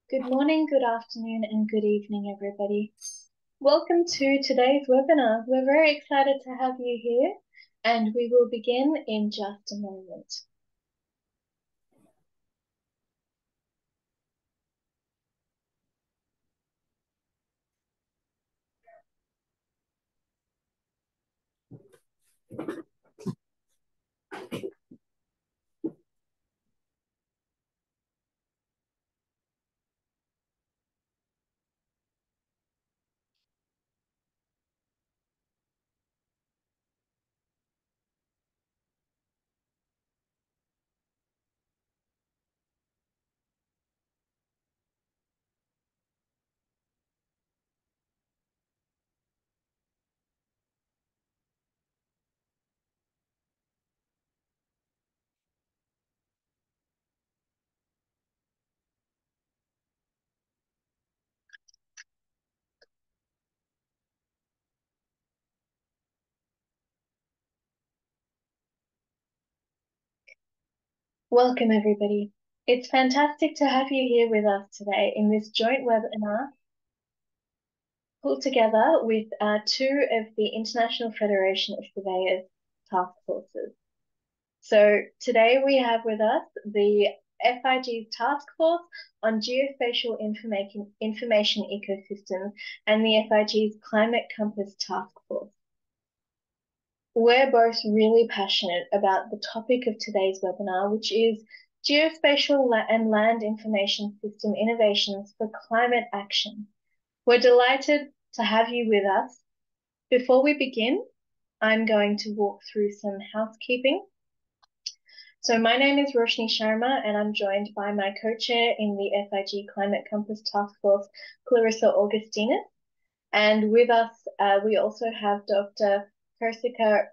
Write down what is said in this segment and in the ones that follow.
Good morning, good afternoon, and good evening, everybody. Welcome to today's webinar. We're very excited to have you here, and we will begin in just a moment. Welcome, everybody. It's fantastic to have you here with us today in this joint webinar pulled together with two of the International Federation of Surveyors task forces. So today we have with us the FIG's Task Force on Geospatial Information Ecosystem and the FIG's Climate Compass Task Force. We're both really passionate about the topic of today's webinar, which is Geospatial and Land Information System Innovations for Climate Action. We're delighted to have you with us. Before we begin, I'm going to walk through some housekeeping. So my name is Roshni Sharma, and I'm joined by my co-chair in the FIG Climate Compass Task Force, Clarissa Augustinus. And with us, we also have Dr. Kursika,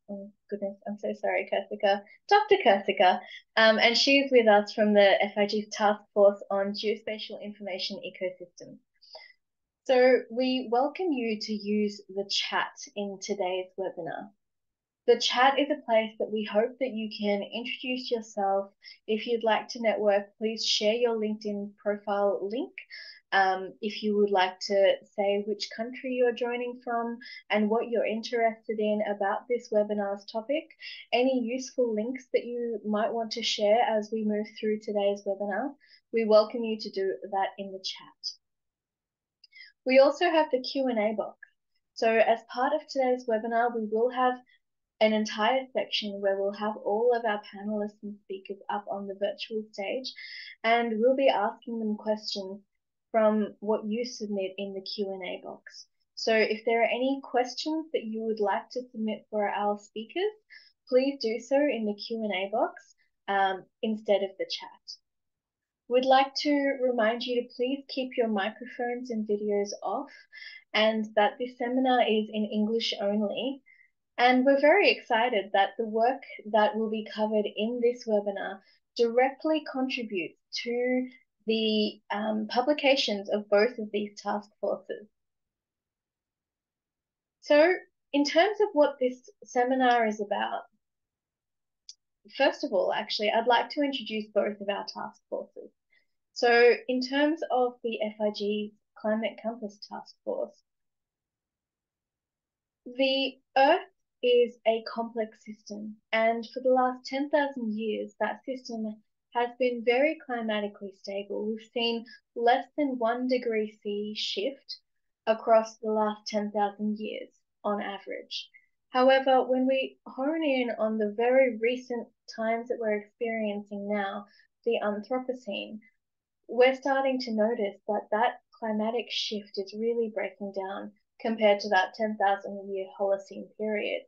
oh goodness, I'm so sorry, Kursika, Dr. Kursika, and she's with us from the FIG's Task Force on Geospatial Information Ecosystem. So we welcome you to use the chat in today's webinar. The chat is a place that we hope that you can introduce yourself. If you'd like to network, please share your LinkedIn profile link. If you would like to say which country you're joining from and what you're interested in about this webinar's topic, any useful links that you might want to share as we move through today's webinar, we welcome you to do that in the chat. We also have the Q&A box. So as part of today's webinar, we will have an entire section where we'll have all of our panelists and speakers up on the virtual stage, and we'll be asking them questions from what you submit in the Q&A box. So if there are any questions that you would like to submit for our speakers, please do so in the Q&A box instead of the chat. We'd like to remind you to please keep your microphones and videos off, and that this seminar is in English only. And we're very excited that the work that will be covered in this webinar directly contributes to the publications of both of these task forces. So in terms of what this seminar is about, first of all, actually, I'd like to introduce both of our task forces. So in terms of the FIG's Climate Compass Task Force, the Earth is a complex system, and for the last 10,000 years, that system has been very climatically stable. We've seen less than 1 degree C shift across the last 10,000 years on average. However, when we hone in on the very recent times that we're experiencing now, the Anthropocene, we're starting to notice that that climatic shift is really breaking down compared to that 10,000 year Holocene period.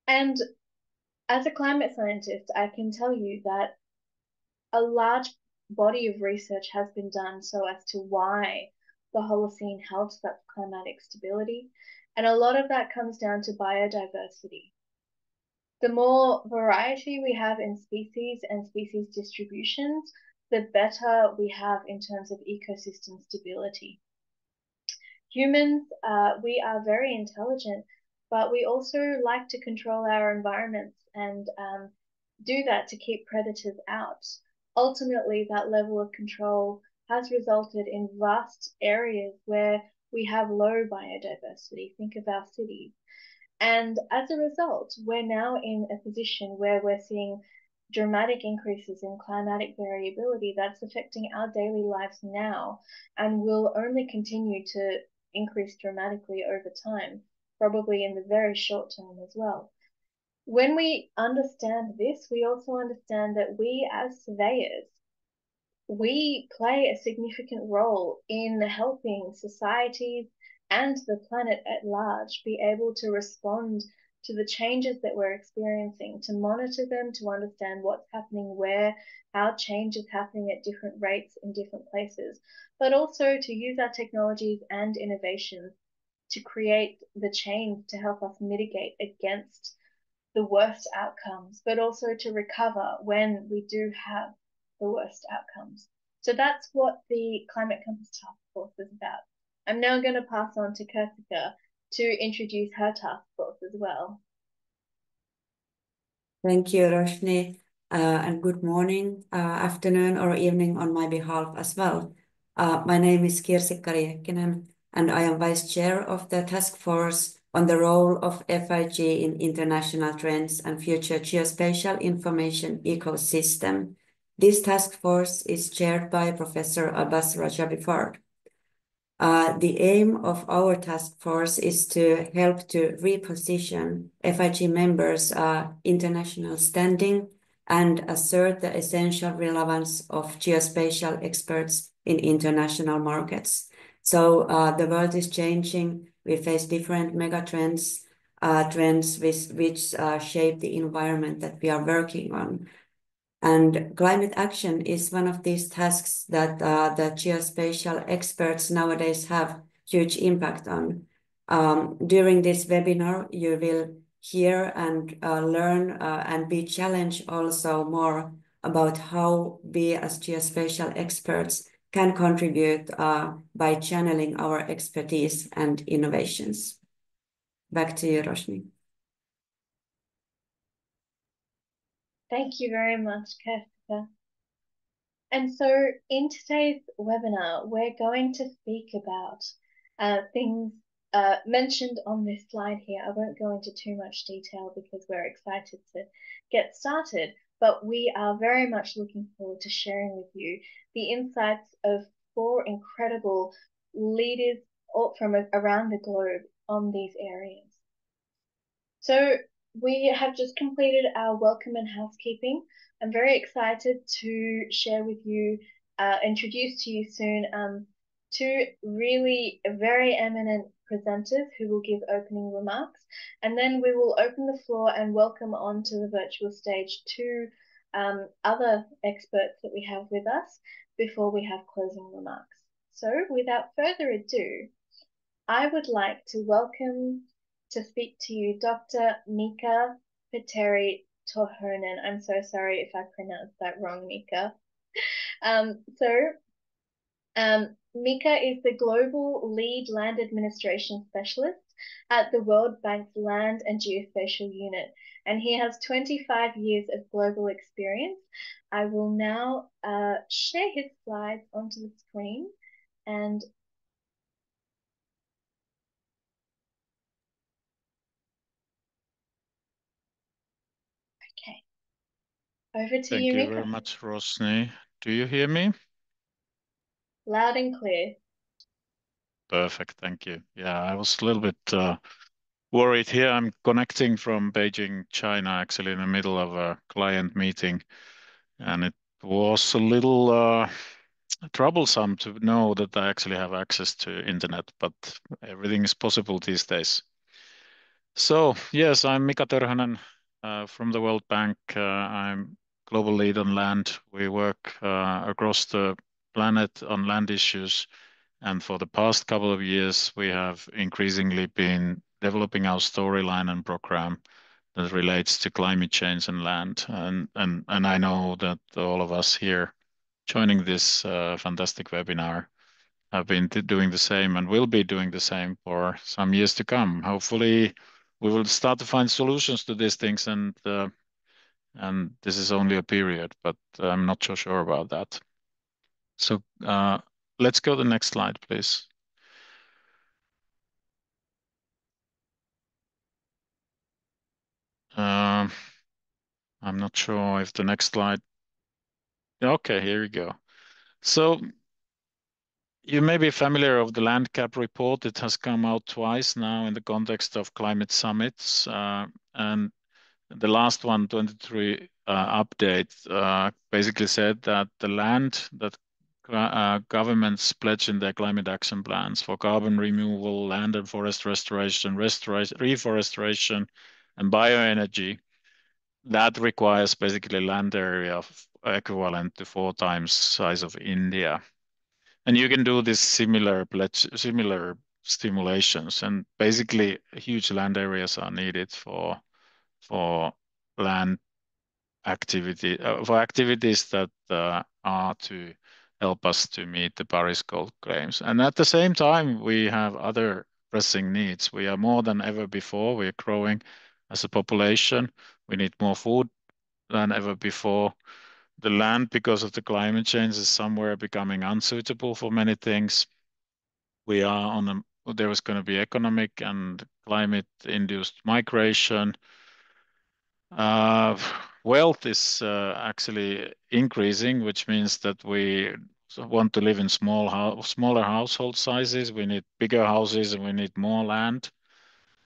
And As a climate scientist, I can tell you that a large body of research has been done so as to why the Holocene held such climatic stability, and a lot of that comes down to biodiversity. The more variety we have in species and species distributions, the better we have in terms of ecosystem stability. Humans, we are very intelligent, but we also like to control our environments and do that to keep predators out. Ultimately, that level of control has resulted in vast areas where we have low biodiversity. Think of our cities. And as a result, we're now in a position where we're seeing dramatic increases in climatic variability that's affecting our daily lives now and will only continue to increase dramatically over time, probably in the very short term as well. When we understand this, we also understand that we as surveyors, we play a significant role in helping societies and the planet at large be able to respond to the changes that we're experiencing, to monitor them, to understand what's happening where, how change is happening at different rates in different places, but also to use our technologies and innovations to create the change to help us mitigate against the worst outcomes, but also to recover when we do have the worst outcomes. So that's what the Climate Compass Task Force is about. I'm now going to pass on to Kurtika to introduce her task force as well. Thank you, Roshni, and good morning, afternoon, or evening on my behalf as well. My name is Kirsikka Riekkinen, and I am Vice Chair of the Task Force on the role of FIG in international trends and future geospatial information ecosystem. This task force is chaired by Professor Abbas Rajabifard. The aim of our task force is to help to reposition FIG members' international standing and assert the essential relevance of geospatial experts in international markets. So the world is changing. We face different megatrends, trends which shape the environment that we are working on. And climate action is one of these tasks that the geospatial experts nowadays have huge impact on. During this webinar, you will hear and learn and be challenged also more about how we as geospatial experts can contribute by channeling our expertise and innovations. Back to you, Roshni. Thank you very much, Kurtika. And so in today's webinar, we're going to speak about things mentioned on this slide here. I won't go into too much detail because we're excited to get started, but we are very much looking forward to sharing with you the insights of 4 incredible leaders from around the globe on these areas. So we have just completed our welcome and housekeeping. I'm very excited to share with you, introduce to you soon, 2 really very eminent presenters who will give opening remarks. And then we will open the floor and welcome onto the virtual stage 2 other experts that we have with us before we have closing remarks. So without further ado, I would like to welcome to speak to you Dr. Mika-Petteri Torhonen. I'm so sorry if I pronounced that wrong, Mika. Mika is the Global Lead Land Administration Specialist at the World Bank's Land and Geospatial Unit, and he has 25 years of global experience. I will now share his slides onto the screen and over to you, Mika. Thank you very much, Roshni. Do you hear me? Loud and clear. Perfect, thank you. Yeah, I was a little bit worried here. I'm connecting from Beijing, China, actually in the middle of a client meeting. And it was a little troublesome to know that I actually have access to internet, but everything is possible these days. So, yes, I'm Mika Torhonen. from the World Bank. I'm global lead on land. We work across the planet on land issues. And for the past couple of years, we have increasingly been developing our storyline and program that relates to climate change and land. And I know that all of us here joining this fantastic webinar have been doing the same and will be doing the same for some years to come. Hopefully, we will start to find solutions to these things, and this is only a period, but I'm not so sure about that. So let's go to the next slide, please. I'm not sure if the next slide. Okay, here we go. So you may be familiar of the Land Cap report. It has come out twice now in the context of climate summits. And the last one, 23 update, basically said that the land that governments pledge in their climate action plans for carbon removal, land and forest restoration, reforestation, and bioenergy, that requires basically land area equivalent to 4 times size of India. And you can do this similar stimulations, and basically huge land areas are needed for land activity for activities that are to help us to meet the Paris goal claims. And at the same time, we have other pressing needs. We are more than ever before. We are growing as a population. We need more food than ever before. The land, because of the climate change, is somewhere becoming unsuitable for many things. We are on there is going to be economic and climate-induced migration. Uh, Wealth is actually increasing, which means that we want to live in smaller household sizes. We need bigger houses and we need more land.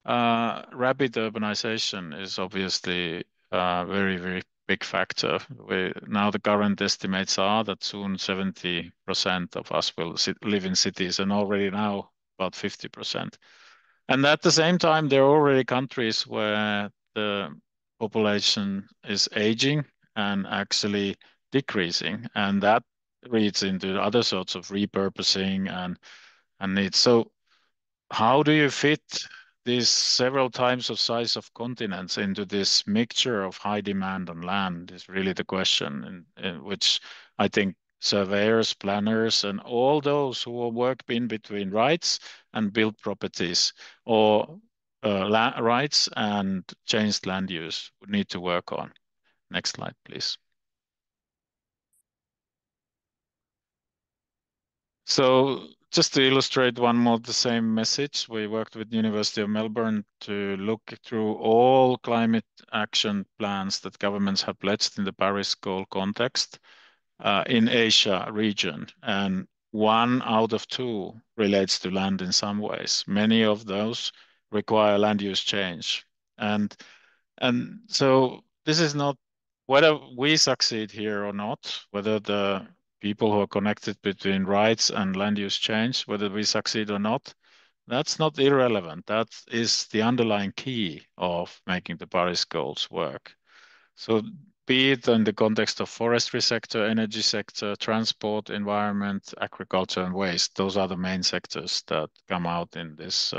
Rapid urbanization is obviously a very, very big factor. Now the current estimates are that soon 70% of us will live in cities, and already now about 50%. And at the same time, there are already countries where the population is aging and actually decreasing, and that reads into other sorts of repurposing and needs. So how do you fit these several times of size of continents into this mixture of high demand on land is really the question, in which I think surveyors, planners, and all those who work in between rights and build properties, or rights and changed land use, would need to work on. Next slide, please. So just to illustrate one more the same message, we worked with University of Melbourne to look through all climate action plans that governments have pledged in the Paris goal context in Asia region. And 1 out of 2 relates to land in some ways. Many of those require land use change. And so this is not whether we succeed here or not, whether the people who are connected between rights and land use change, whether we succeed or not, that's not irrelevant. That is the underlying key of making the Paris goals work. So be it in the context of forestry sector, energy sector, transport, environment, agriculture, and waste, those are the main sectors that come out in this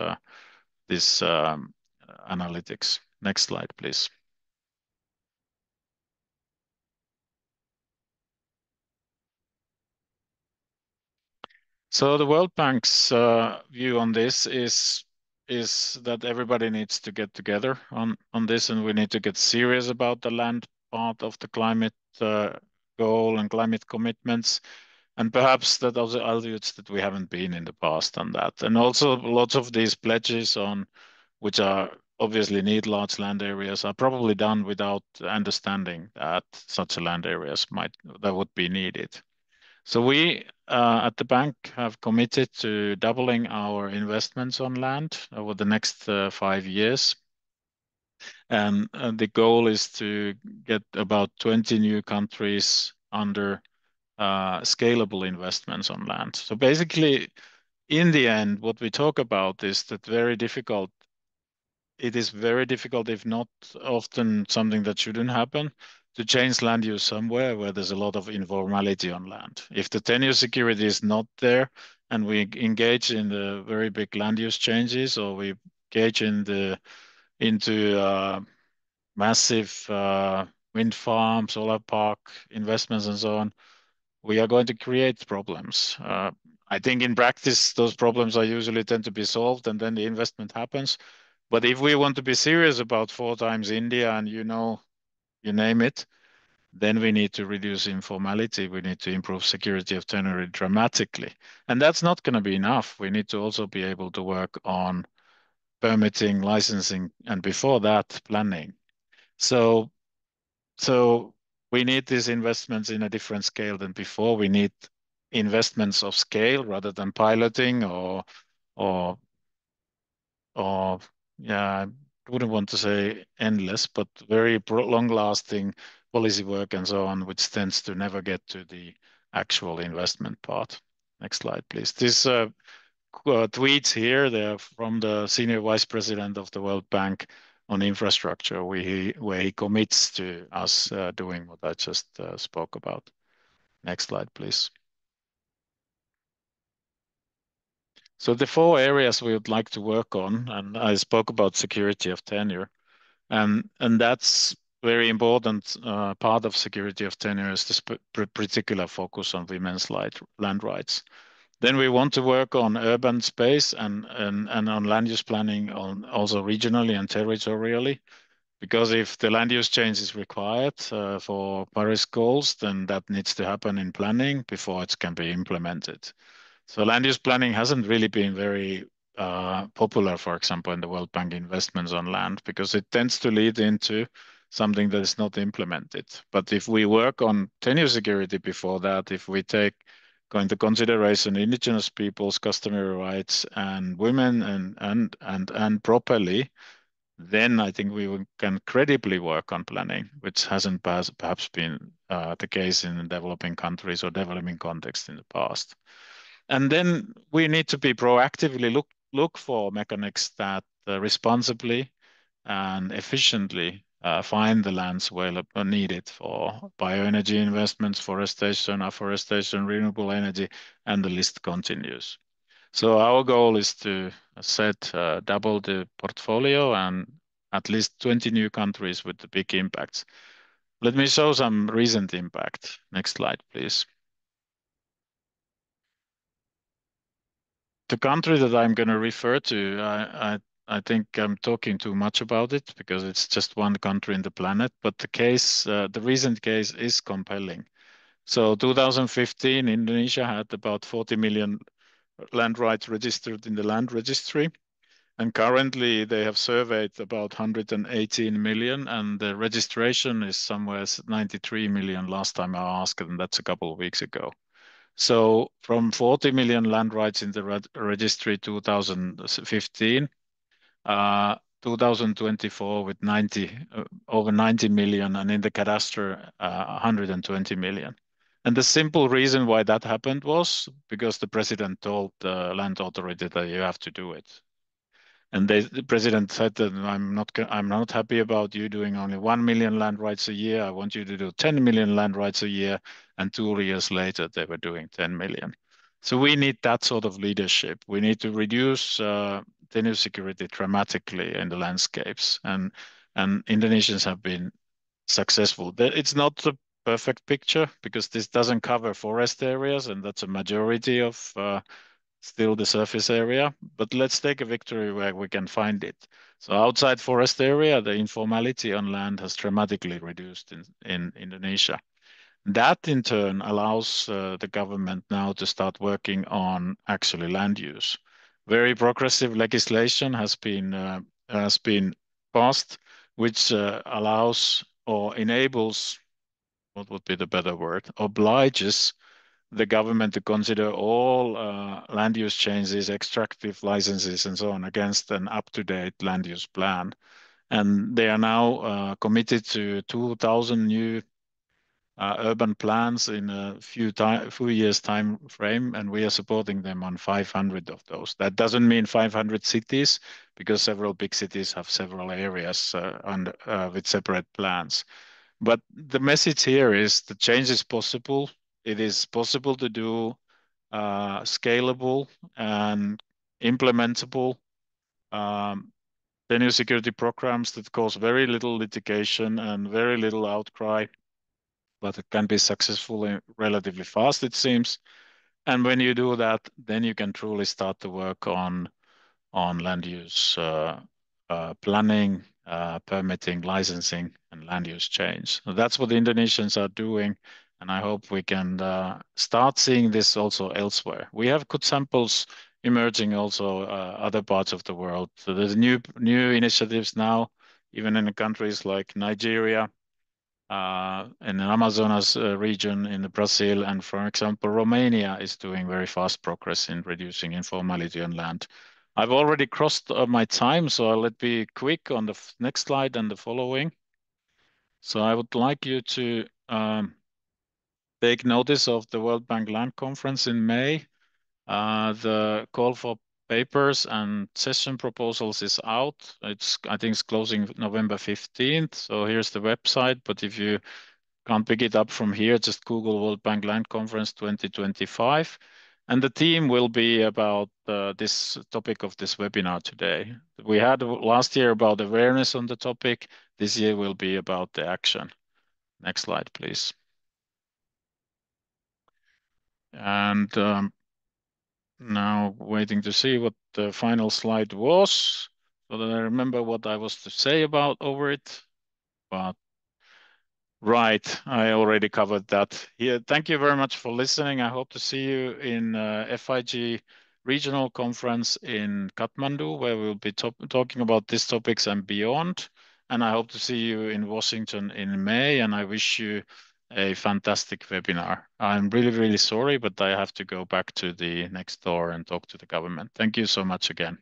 analytics. Next slide, please. So the World Bank's view on this is that everybody needs to get together on this, and we need to get serious about the land part of the climate goal and climate commitments, and perhaps that also alludes that we haven't been in the past on that. And also lots of these pledges on which are obviously need large land areas are probably done without understanding that such a land areas that would be needed. So we at the bank have committed to doubling our investments on land over the next 5 years. And the goal is to get about 20 new countries under scalable investments on land. So basically, in the end, what we talk about is that very difficult it is very difficult, if not often something that shouldn't happen, to change land use somewhere where there's a lot of informality on land. If the tenure security is not there and we engage in the very big land use changes, or we engage into massive wind farm, solar park investments and so on, we are going to create problems. I think in practice, those problems are usually tend to be solved and then the investment happens. But if we want to be serious about 4 times India and you name it, then we need to reduce informality. We need to improve security of tenure dramatically. And that's not going to be enough. We need to also be able to work on permitting, licensing, and before that, planning. So so we need these investments in a different scale than before. We need investments of scale rather than piloting or or yeah, I wouldn't want to say endless, but very long-lasting policy work and so on, which tends to never get to the actual investment part. Next slide, please. These tweets here, they're from the Senior Vice President of the World Bank on infrastructure, where he commits to us doing what I just spoke about. Next slide, please. So the 4 areas we would like to work on, and I spoke about security of tenure, and that's very important part of security of tenure is this particular focus on women's land rights. Then we want to work on urban space and on land use planning on also regionally and territorially, because if the land use change is required for Paris goals, then that needs to happen in planning before it can be implemented. So land use planning hasn't really been very popular, for example, in the World Bank investments on land, because it tends to lead into something that is not implemented. But if we work on tenure security before that, if we take into consideration indigenous peoples, customary rights, and women and properly, then I think we can credibly work on planning, which hasn't perhaps been the case in developing countries or developing context in the past. And then we need to be proactively look for mechanisms that responsibly and efficiently find the lands where needed for bioenergy investments, forestation, afforestation, renewable energy, and the list continues. So our goal is to set double the portfolio and at least 20 new countries with the big impacts. Let me show some recent impact. Next slide, please. The country that I'm going to refer to, I think I'm talking too much about it because it's just one country in the planet, but the recent case is compelling. So 2015, Indonesia had about 40 million land rights registered in the land registry. And currently they have surveyed about 118 million and the registration is somewhere 93 million last time I asked, and that's a couple of weeks ago. So from 40 million land rights in the registry 2015, 2024 with over 90 million, and in the cadastre 120 million. And the simple reason why that happened was because the president told the land authority that you have to do it. And the president said that I'm not happy about you doing only 1 million land rights a year. I want you to do 10 million land rights a year. And 2 years later, they were doing 10 million. So we need that sort of leadership. We need to reduce tenure security dramatically in the landscapes. And Indonesians have been successful. It's not the perfect picture because this doesn't cover forest areas, and that's a majority of still the surface area, but let's take a victory where we can find it. So outside forest area, the informality on land has dramatically reduced in Indonesia. That in turn allows the government now to start working on actually land use. Very progressive legislation has been passed, which allows or enables, what would be the better word, obliges the government to consider all land use changes, extractive licenses, and so on against an up-to-date land use plan. And they are now committed to 2,000 new urban plans in a few years time frame, and we are supporting them on 500 of those. That doesn't mean 500 cities, because several big cities have several areas with separate plans. But the message here is the change is possible. It is possible to do scalable and implementable tenure security programs that cause very little litigation and very little outcry, but it can be successful relatively fast, it seems. And when you do that, then you can truly start to work on land use planning, permitting, licensing, and land use change. So that's what the Indonesians are doing, and I hope we can start seeing this also elsewhere. We have good samples emerging also other parts of the world. So there's new initiatives now, even in countries like Nigeria, in the Amazonas region in Brazil, and for example, Romania is doing very fast progress in reducing informality on land. I've already crossed my time, so I'll be quick on the next slide and the following. So I would like you to take notice of the World Bank Land Conference in May. The call for papers and session proposals is out. I think it's closing November 15th. So here's the website, but if you can't pick it up from here, just Google World Bank Land Conference 2025. And the theme will be about this topic of this webinar today. We had last year about awareness on the topic. This year will be about the action. Next slide, please. And now waiting to see what the final slide was, so that I remember what I was to say about over it. But right, I already covered that here. Thank you very much for listening. I hope to see you in FIG regional conference in Kathmandu, where we'll be talking about these topics and beyond. And I hope to see you in Washington in May, and I wish you a fantastic webinar. I'm really, really sorry, but I have to go back to the next door and talk to the government. Thank you so much again.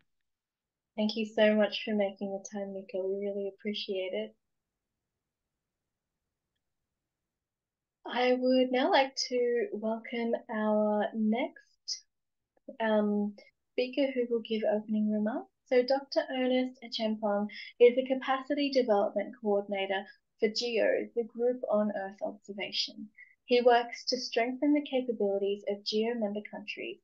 Thank you so much for making the time, Mika. We really appreciate it. I would now like to welcome our next speaker who will give opening remarks. So Dr. Ernest Acheampong is the Capacity Development Coordinator for GEO, the Group on Earth Observation. He works to strengthen the capabilities of GEO member countries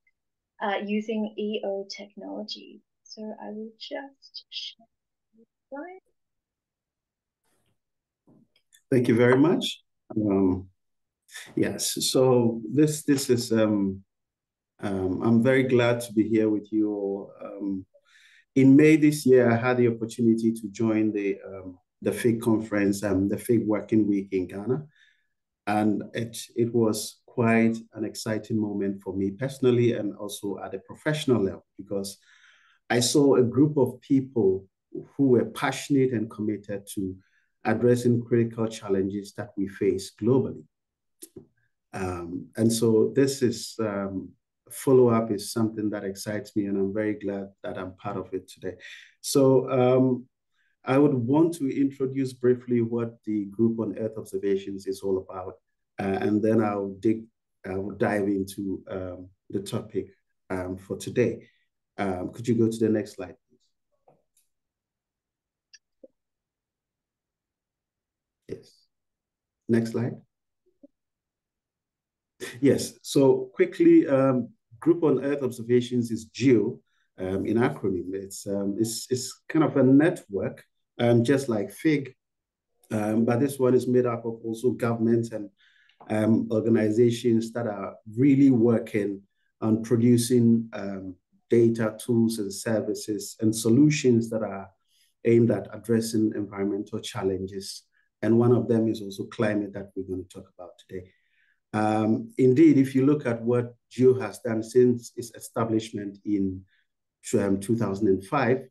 using EO technology. So I will just share the slide. Thank you very much. Yes, so this is I'm very glad to be here with you all. In May this year, I had the opportunity to join the FIG conference, the FIG Working Week in Ghana, and it was quite an exciting moment for me personally and also at a professional level, because I saw a group of people who were passionate and committed to addressing critical challenges that we face globally. And so this is follow-up is something that excites me, and I'm very glad that I'm part of it today. So I would want to introduce briefly what the Group on Earth Observations is all about, and then I'll dive into the topic for today. Could you go to the next slide, please? Yes. Next slide. Yes, so quickly, Group on Earth Observations is GEO in acronym. It's kind of a network, just like FIG, but this one is made up of also governments and organizations that are really working on producing data, tools, and services and solutions that are aimed at addressing environmental challenges. And one of them is also climate that we're going to talk about today. Indeed, if you look at what GEO has done since its establishment in 2005,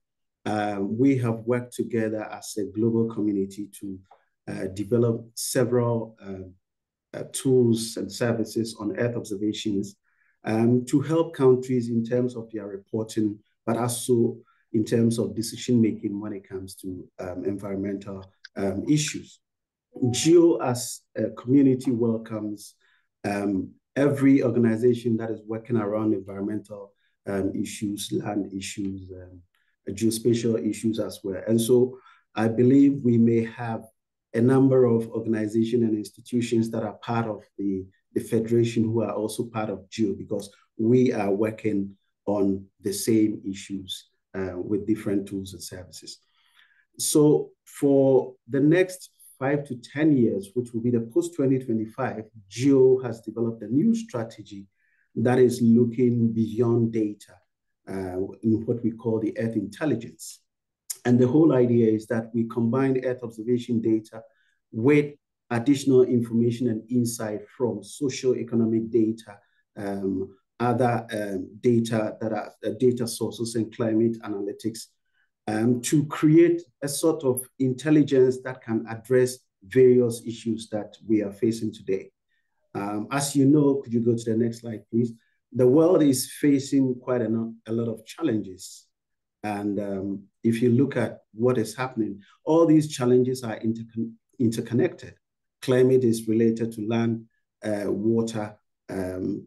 we have worked together as a global community to develop several tools and services on Earth observations to help countries in terms of their reporting, but also in terms of decision-making when it comes to environmental issues. Geo as a community welcomes every organization that is working around environmental issues, land issues, geospatial issues as well. And so I believe we may have a number of organizations and institutions that are part of the Federation who are also part of Geo, because we are working on the same issues with different tools and services. So for the next 5 to 10 years, which will be the post-2025, Geo has developed a new strategy that is looking beyond data in what we call the Earth Intelligence. And the whole idea is that we combine Earth observation data with additional information and insight from socio-economic data, other data that are data sources and climate analytics, to create a sort of intelligence that can address various issues that we are facing today. As you know, could you go to the next slide, please? The world is facing quite a lot of challenges. And if you look at what is happening, all these challenges are interconnected. Climate is related to land, water,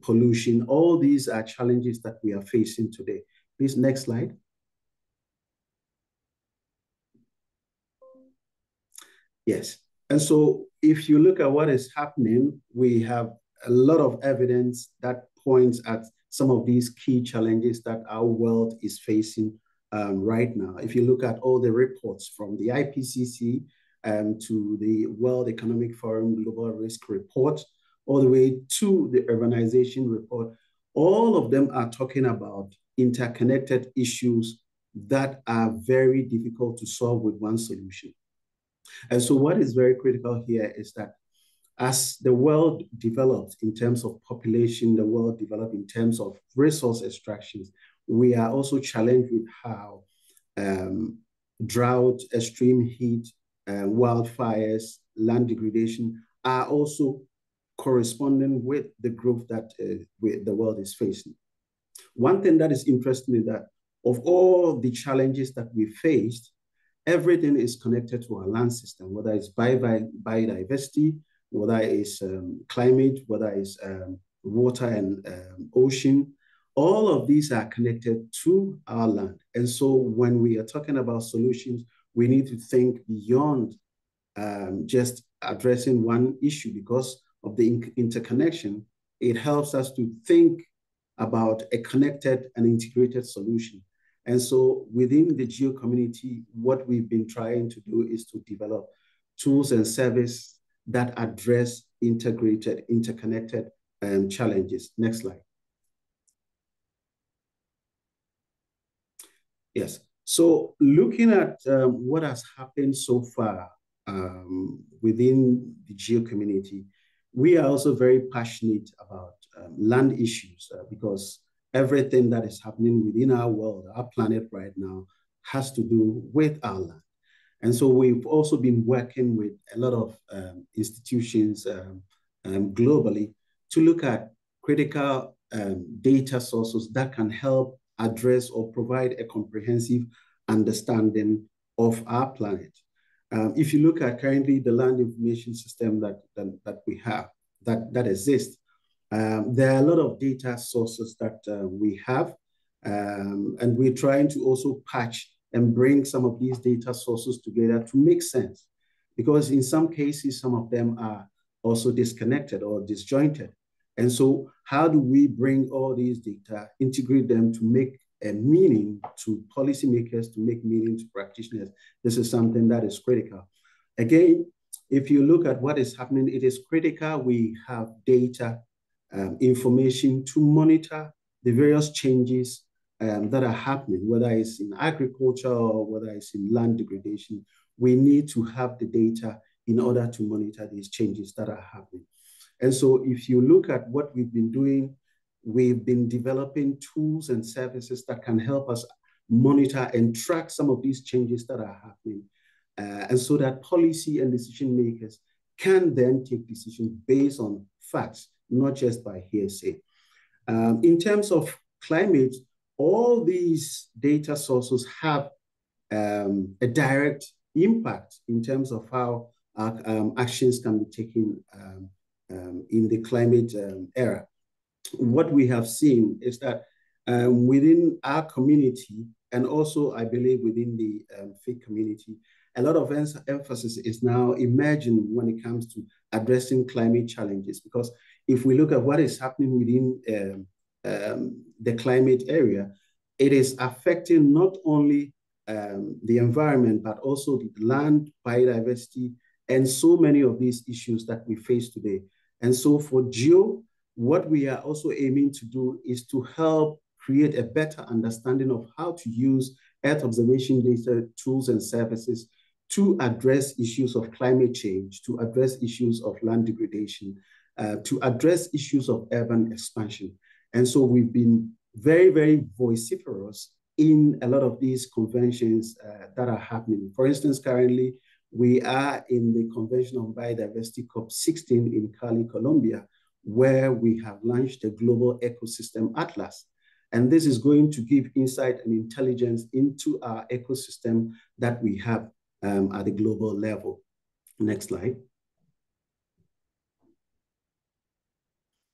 pollution. All these are challenges that we are facing today. Please, next slide. Yes. And so if you look at what is happening, we have a lot of evidence that points at some of these key challenges that our world is facing right now. If you look at all the reports from the IPCC to the World Economic Forum Global Risk Report, all the way to the Urbanization Report, all of them are talking about interconnected issues that are very difficult to solve with one solution. And so what is very critical here is that as the world develops in terms of population, the world develops in terms of resource extractions, we are also challenged with how drought, extreme heat, wildfires, land degradation are also corresponding with the growth that the world is facing. One thing that is interesting is that of all the challenges that we faced, everything is connected to our land system, whether it's biodiversity, whether it's climate, whether it's water and ocean. All of these are connected to our land. And so when we are talking about solutions, we need to think beyond just addressing one issue. Because of the interconnection, it helps us to think about a connected and integrated solution. And so within the Geo community, what we've been trying to do is to develop tools and services that address integrated, interconnected challenges. Next slide. Yes. So looking at what has happened so far within the Geo community, we are also very passionate about land issues because everything that is happening within our world, our planet right now, has to do with our land. And so we've also been working with a lot of institutions globally to look at critical data sources that can help address or provide a comprehensive understanding of our planet. If you look at currently the land information system that we have, that exists, there are a lot of data sources that we have, and we're trying to also patch and bring some of these data sources together to make sense. Because in some cases, some of them are also disconnected or disjointed. And so how do we bring all these data, integrate them to make a meaning to policymakers, to make meaning to practitioners? This is something that is critical. Again, if you look at what is happening, it is critical we have data, information to monitor the various changes that are happening, whether it's in agriculture or whether it's in land degradation. We need to have the data in order to monitor these changes that are happening. And so if you look at what we've been doing, we've been developing tools and services that can help us monitor and track some of these changes that are happening. And so that policy and decision makers can then take decisions based on facts, not just by hearsay. In terms of climate, all these data sources have a direct impact in terms of how actions can be taken in the climate era. What we have seen is that within our community, and also I believe within the FIG community, a lot of emphasis is now emerging when it comes to addressing climate challenges. Because if we look at what is happening within the climate area, it is affecting not only the environment, but also the land, biodiversity, and so many of these issues that we face today. And so for GEO, what we are also aiming to do is to help create a better understanding of how to use Earth observation data tools and services to address issues of climate change, to address issues of land degradation, to address issues of urban expansion. And so we've been very, very vociferous in a lot of these conventions that are happening. For instance, currently, we are in the Convention on Biodiversity COP16 in Cali, Colombia, where we have launched a global ecosystem atlas. And this is going to give insight and intelligence into our ecosystem that we have at the global level. Next slide.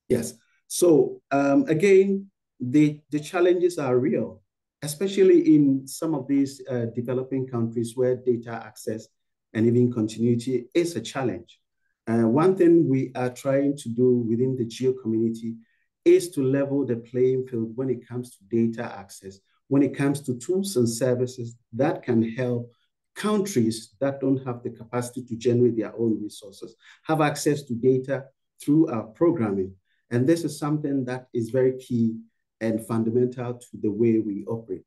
Yes. So again, the challenges are real, especially in some of these developing countries where data access and even continuity is a challenge. One thing we are trying to do within the GEO community is to level the playing field when it comes to data access, when it comes to tools and services that can help countries that don't have the capacity to generate their own resources have access to data through our programming. And this is something that is very key and fundamental to the way we operate.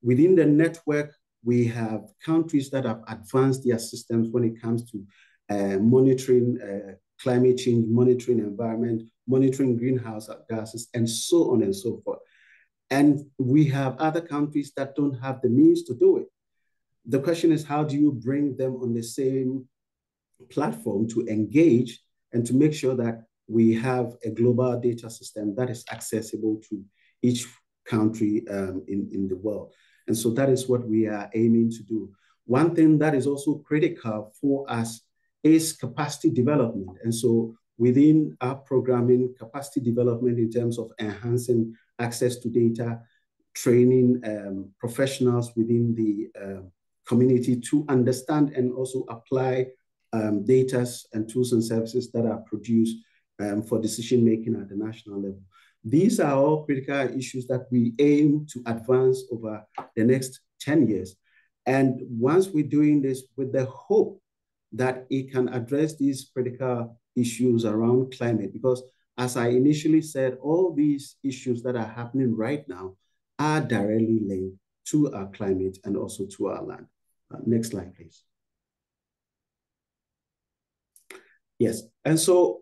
Within the network, we have countries that have advanced their systems when it comes to monitoring climate change, monitoring environment, monitoring greenhouse gases, and so on and so forth. And we have other countries that don't have the means to do it. The question is, how do you bring them on the same platform to engage and to make sure that we have a global data system that is accessible to each country in the world? And so that is what we are aiming to do. One thing that is also critical for us is capacity development. And so within our programming, capacity development in terms of enhancing access to data, training professionals within the community to understand and also apply data and tools and services that are produced for decision-making at the national level. These are all critical issues that we aim to advance over the next 10 years. And once we're doing this with the hope that it can address these critical issues around climate, because as I initially said, all these issues that are happening right now are directly linked to our climate and also to our land. Next slide, please. Yes, and so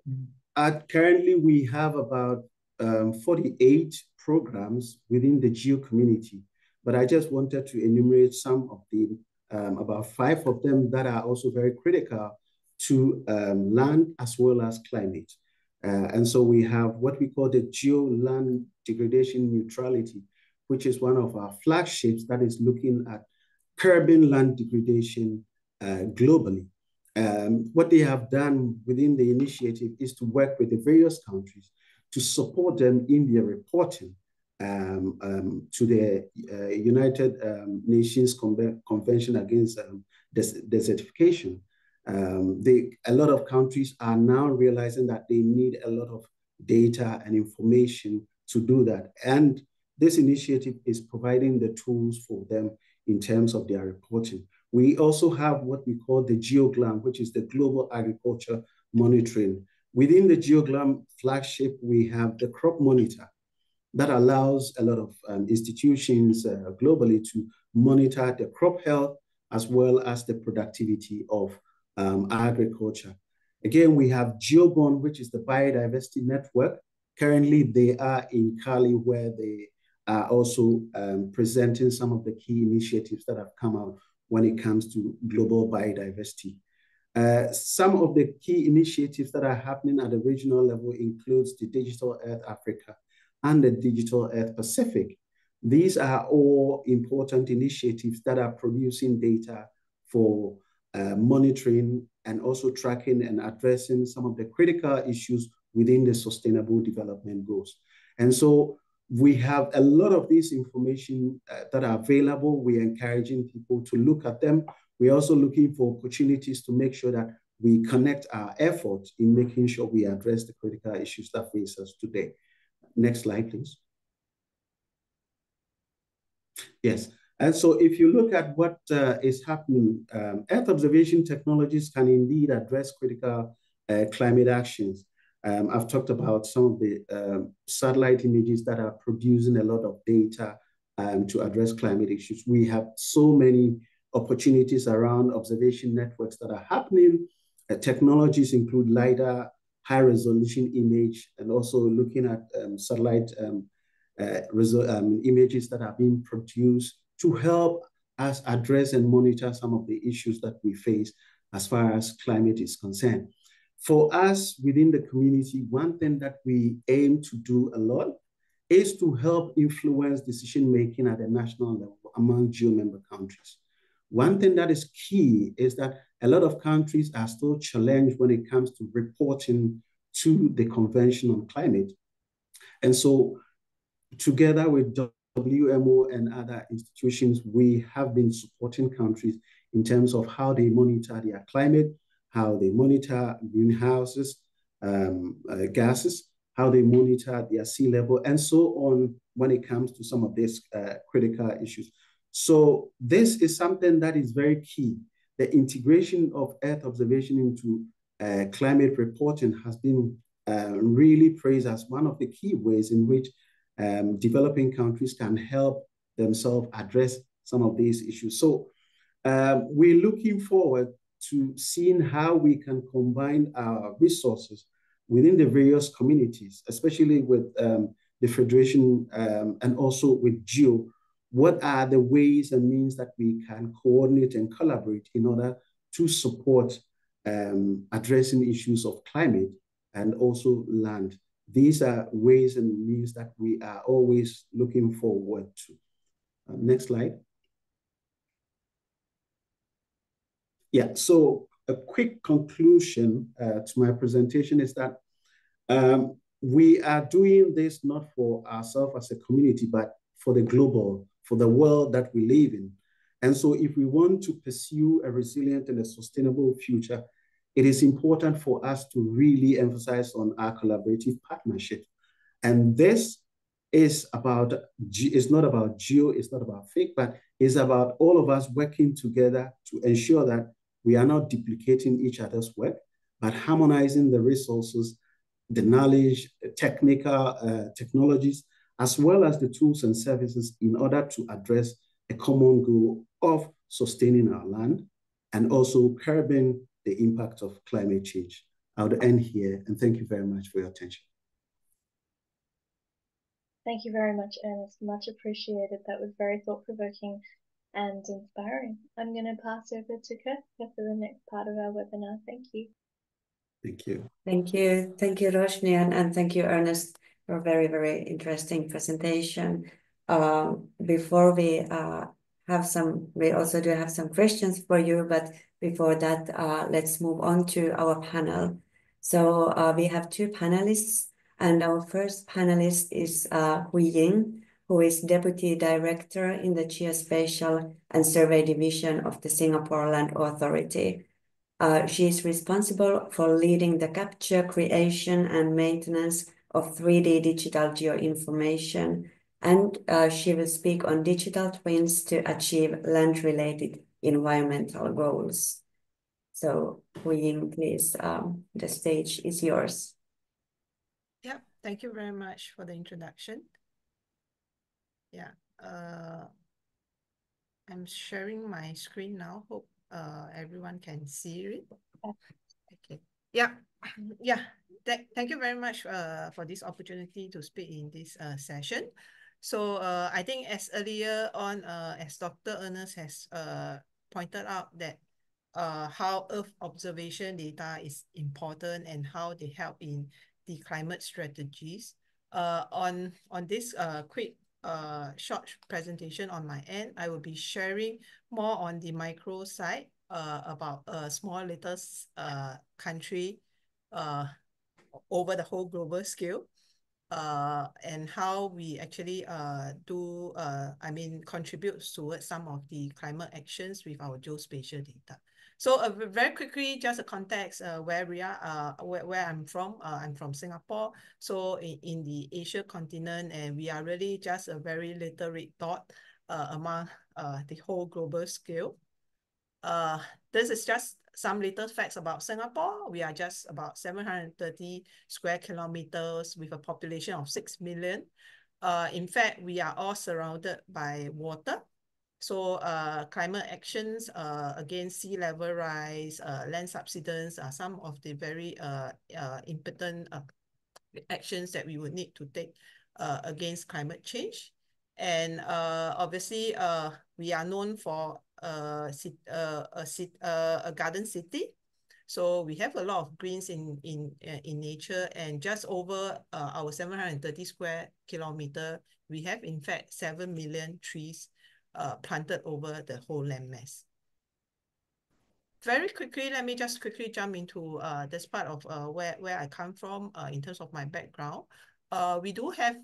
currently we have about 48 programs within the GEO community, but I just wanted to enumerate some of the, about 5 of them that are also very critical to land as well as climate. And so we have what we call the GEO land degradation neutrality, which is one of our flagships that is looking at curbing land degradation globally. What they have done within the initiative is to work with the various countries to support them in their reporting to the United Nations Convention Against Desertification. A lot of countries are now realizing that they need a lot of data and information to do that. And this initiative is providing the tools for them in terms of their reporting. We also have what we call the GeoGlam, which is the Global Agriculture Monitoring. Within the GeoGlam flagship, we have the Crop Monitor that allows a lot of institutions globally to monitor the crop health as well as the productivity of agriculture. Again, we have GeoBond, which is the biodiversity network. Currently, they are in Cali, where they are also presenting some of the key initiatives that have come out when it comes to global biodiversity. Some of the key initiatives that are happening at the regional level includes the Digital Earth Africa and the Digital Earth Pacific. These are all important initiatives that are producing data for monitoring, and also tracking and addressing some of the critical issues within the Sustainable Development Goals. And so we have a lot of this information that are available. We're encouraging people to look at them. We're also looking for opportunities to make sure that we connect our efforts in making sure we address the critical issues that face us today. Next slide, please. Yes. And so if you look at what is happening, Earth observation technologies can indeed address critical climate actions. I've talked about some of the satellite images that are producing a lot of data to address climate issues. We have so many opportunities around observation networks that are happening. Technologies include LiDAR, high resolution image, and also looking at satellite images that are being produced to help us address and monitor some of the issues that we face as far as climate is concerned. For us within the community, one thing that we aim to do a lot is to help influence decision-making at the national level among GEO-member countries. One thing that is key is that a lot of countries are still challenged when it comes to reporting to the Convention on Climate. And so together with WMO and other institutions, we have been supporting countries in terms of how they monitor their climate, how they monitor greenhouses, gases, how they monitor their sea level, and so on when it comes to some of these critical issues. So this is something that is very key. The integration of Earth observation into climate reporting has been really praised as one of the key ways in which developing countries can help themselves address some of these issues. So we're looking forward to seeing how we can combine our resources within the various communities, especially with the Federation and also with GEO. What are the ways and means that we can coordinate and collaborate in order to support addressing issues of climate and also land? These are ways and means that we are always looking forward to. Next slide. Yeah, so a quick conclusion to my presentation is that we are doing this not for ourselves as a community, but for the global, for the world that we live in. And so if we want to pursue a resilient and a sustainable future, it is important for us to really emphasize on our collaborative partnership. And this is about, it's not about GEO, it's not about fake, but it's about all of us working together to ensure that we are not duplicating each other's work, but harmonizing the resources, the knowledge, the technical technologies, as well as the tools and services in order to address a common goal of sustaining our land and also curbing the impact of climate change. I would end here, and thank you very much for your attention. Thank you very much, Ernest. Much appreciated. That was very thought-provoking and inspiring. I'm going to pass over to Khoo for the next part of our webinar. Thank you. Thank you. Thank you. Thank you, Roshni, and thank you, Ernest, for a very, very interesting presentation. Before we we also do have some questions for you, but before that, let's move on to our panel. So we have two panelists, and our first panelist is Hui Ying, who is Deputy Director in the Geospatial and Survey Division of the Singapore Land Authority. She is responsible for leading the capture, creation, and maintenance of 3D digital geoinformation, and she will speak on digital twins to achieve land-related environmental goals. So, Hui Ying, please, the stage is yours. Yeah, thank you very much for the introduction. Yeah, I'm sharing my screen now. Hope everyone can see it. Okay. Yeah. Thank you very much for this opportunity to speak in this session. So I think as earlier on, as Dr. Ernest has pointed out that how Earth observation data is important and how they help in the climate strategies. On this quick short presentation on my end, I will be sharing more on the micro side about a small little country over the whole global scale, and how we actually contribute towards some of the climate actions with our geospatial data. So very quickly, just a context where we are, where I'm from. I'm from Singapore, so in the Asia continent, and we are really just a very little red dot among the whole global scale. This is just some little facts about Singapore. We are just about 730 square kilometers with a population of 6 million. In fact, we are all surrounded by water. So climate actions against sea level rise, land subsidence are some of the very important actions that we would need to take against climate change. And obviously, we are known for a garden city. So we have a lot of greens in nature, and just over our 730 square kilometer, we have in fact 7 million trees planted over the whole landmass. Very quickly, let me just quickly jump into this part of where I come from in terms of my background. We do have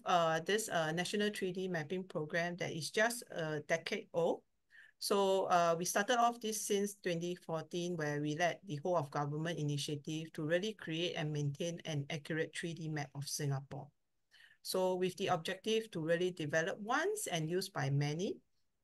this National 3D Mapping Program that is just a decade old. So we started off this since 2014, where we led the whole of government initiative to really create and maintain an accurate 3D map of Singapore. So with the objective to really develop once and used by many.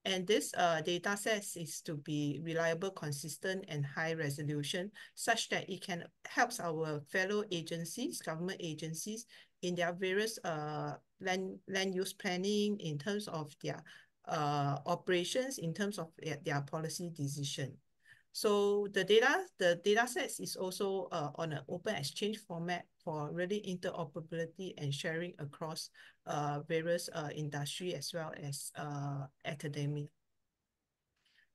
And this data set is to be reliable, consistent, and high resolution, such that it can help our fellow agencies, government agencies, in their various land use planning, in terms of their operations, in terms of their policy decision. So the data sets is also on an open exchange format for really interoperability and sharing across various industry as well as academia.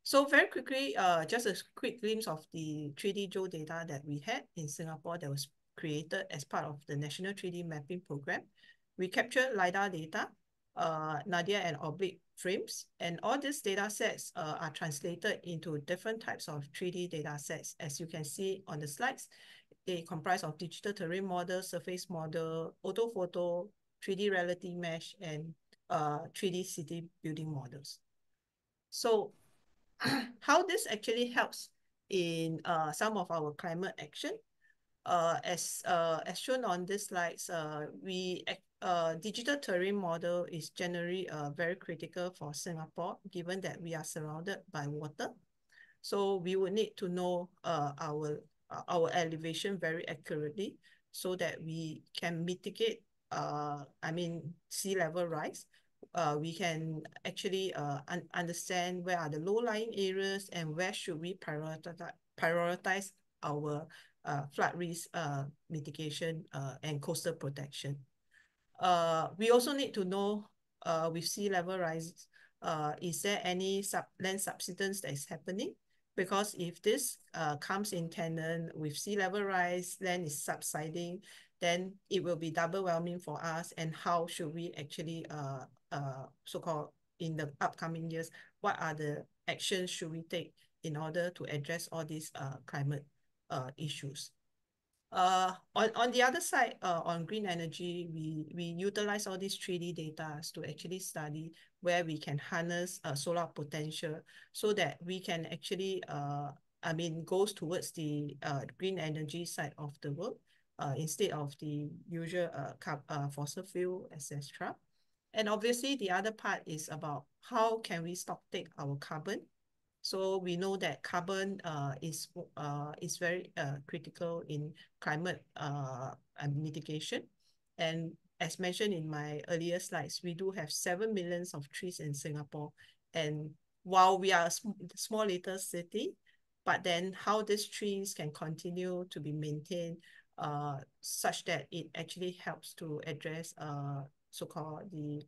So very quickly, just a quick glimpse of the 3D geodata that we had in Singapore that was created as part of the National 3D Mapping Program. We captured LiDAR data, nadir and oblique frames, and all these data sets are translated into different types of 3D data sets. As you can see on the slides, they comprise of digital terrain model, surface model, orthophoto, 3D relative mesh, and 3D city building models. So how this actually helps in some of our climate action, as shown on this slides, digital terrain model is generally very critical for Singapore, given that we are surrounded by water. So we would need to know our elevation very accurately, so that we can mitigate sea level rise. We can actually understand where are the low-lying areas and where should we prioritize our flood risk mitigation and coastal protection. We also need to know with sea level rise, is there any land subsidence that is happening? Because if this comes in tandem with sea level rise, land is subsiding, then it will be double whelming for us. And how should we actually, so-called in the upcoming years, what are the actions should we take in order to address all these climate issues? On the other side, on green energy, we utilize all these 3D data to actually study where we can harness solar potential, so that we can actually, goes towards the green energy side of the world, instead of the usual fossil fuel, etc. And obviously, the other part is about how can we stocktake our carbon. So we know that carbon is very critical in climate mitigation. And as mentioned in my earlier slides, we do have 7 million of trees in Singapore. And while we are a small little city, but then how these trees can continue to be maintained such that it actually helps to address so-called the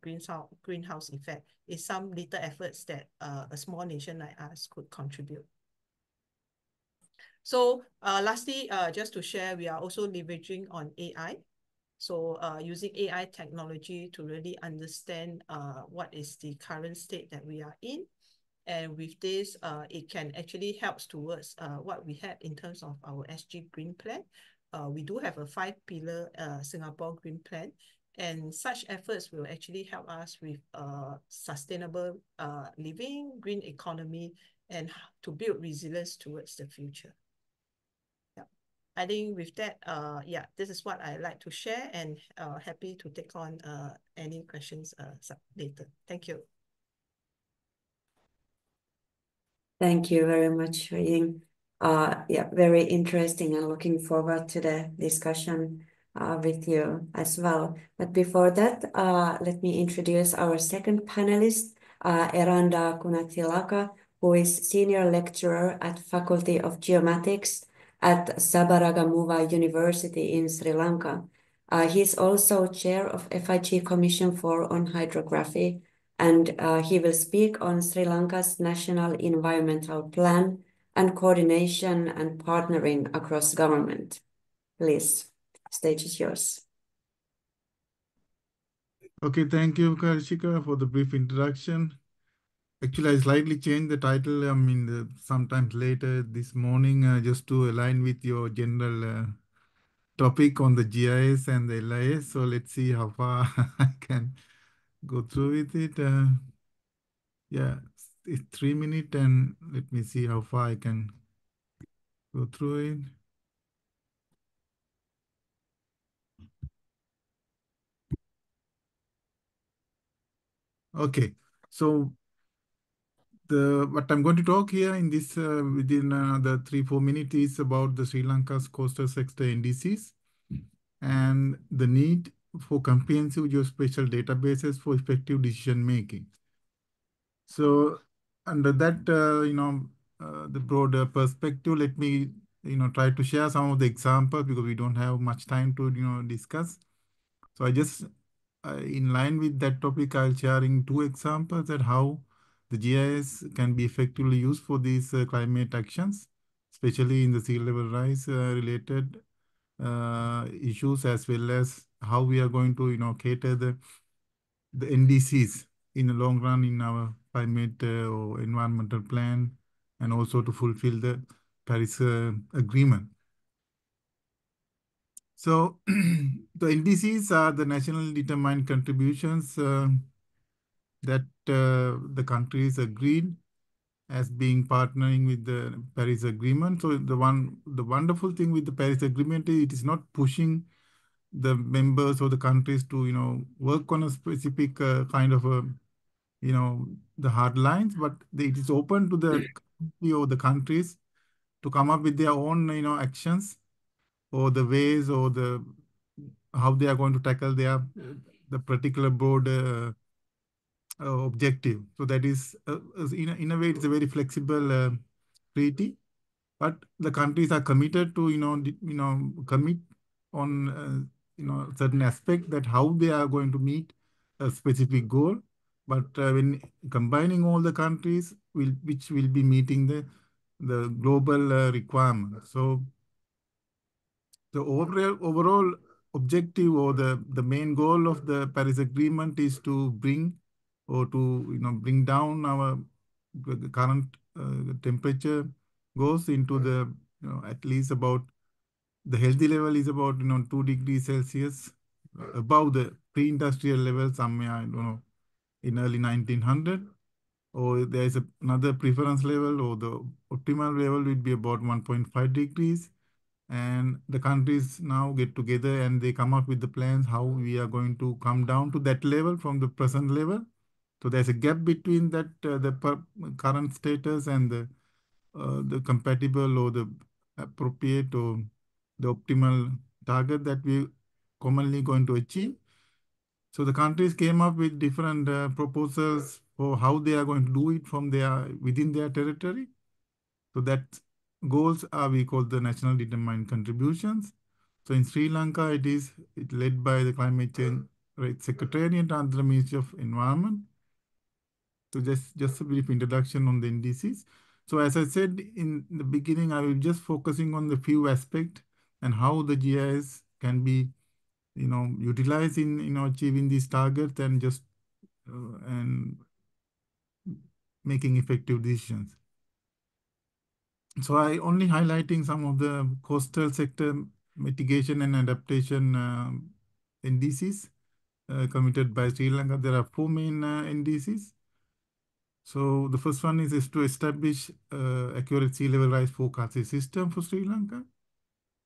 greenhouse effect is some little efforts that a small nation like us could contribute. So lastly, just to share, we are also leveraging on AI. So using AI technology to really understand what is the current state that we are in, And with this, it can actually help towards what we have in terms of our SG Green Plan. We do have a 5-pillar Singapore Green Plan, and such efforts will actually help us with sustainable living, green economy, and to build resilience towards the future. Yeah, I think with that, yeah, this is what I like to share, and happy to take on any questions later. Thank you. Thank you very much, Ying. Yeah, very interesting, and looking forward to the discussion with you as well. But before that, let me introduce our second panelist, Eranda Gunathilaka, who is Senior Lecturer at Faculty of Geomatics at Sabaragamuwa University in Sri Lanka. He is also Chair of FIG Commission on Hydrography, and he will speak on Sri Lanka's National Environmental Plan and coordination and partnering across government. Please, stage is yours. Okay, thank you, Karishika, for the brief introduction. Actually, I slightly changed the title, sometimes later this morning, just to align with your general topic on the GIS and the LIS. So let's see how far I can go through with it. Yeah, it's 3 minutes, and let me see how far I can go through it. Okay, so what I'm going to talk here in this within the 3-4 minutes is about the Sri Lanka's coastal sector indices and the need for comprehensive geospatial databases for effective decision making. So under that, the broader perspective, let me try to share some of the examples, because we don't have much time to discuss. So I just in line with that topic, I'll sharing 2 examples that how the GIS can be effectively used for these climate actions, especially in the sea level rise related issues, as well as how we are going to cater the NDCs in the long run in our climate or environmental plan, and also to fulfill the Paris Agreement. So the NDCs are the nationally determined contributions that the countries agreed as being partnering with the Paris Agreement. So the wonderful thing with the Paris Agreement is it is not pushing the members or the countries to work on a specific kind of a the hard lines, but it is open to the countries to come up with their own actions, or the ways, or how they are going to tackle the particular broad objective. So that is in a way it's a very flexible treaty, but the countries are committed to commit on certain aspect that how they are going to meet a specific goal. But when combining all the countries, which will be meeting the global requirement. So the overall objective, or the main goal of the Paris Agreement is to bring, or to bring down our current temperature goes into the at least about the healthy level is about 2 degrees Celsius above the pre-industrial level somewhere, I don't know, in early 1900. Or there is another preference level, or the optimal level would be about 1.5 degrees. And the countries now get together and they come up with the plans how we are going to come down to that level from the present level. So there's a gap between that the current status and the compatible, or the appropriate, or the optimal target that we commonly going to achieve. So the countries came up with different proposals for how they are going to do it from within their territory. So that goals are we call the national determined contributions. So in Sri Lanka, it's led by the Climate Change Secretariat under the Ministry of Environment. So just a brief introduction on the indices. So as I said in the beginning, I will just focusing on the few aspects and how the GIS can be utilized in achieving these targets, and just and making effective decisions. So I only highlighting some of the coastal sector mitigation and adaptation NDCs committed by Sri Lanka. There are 4 main NDCs. So the first one is to establish accurate sea level rise forecasting system for Sri Lanka,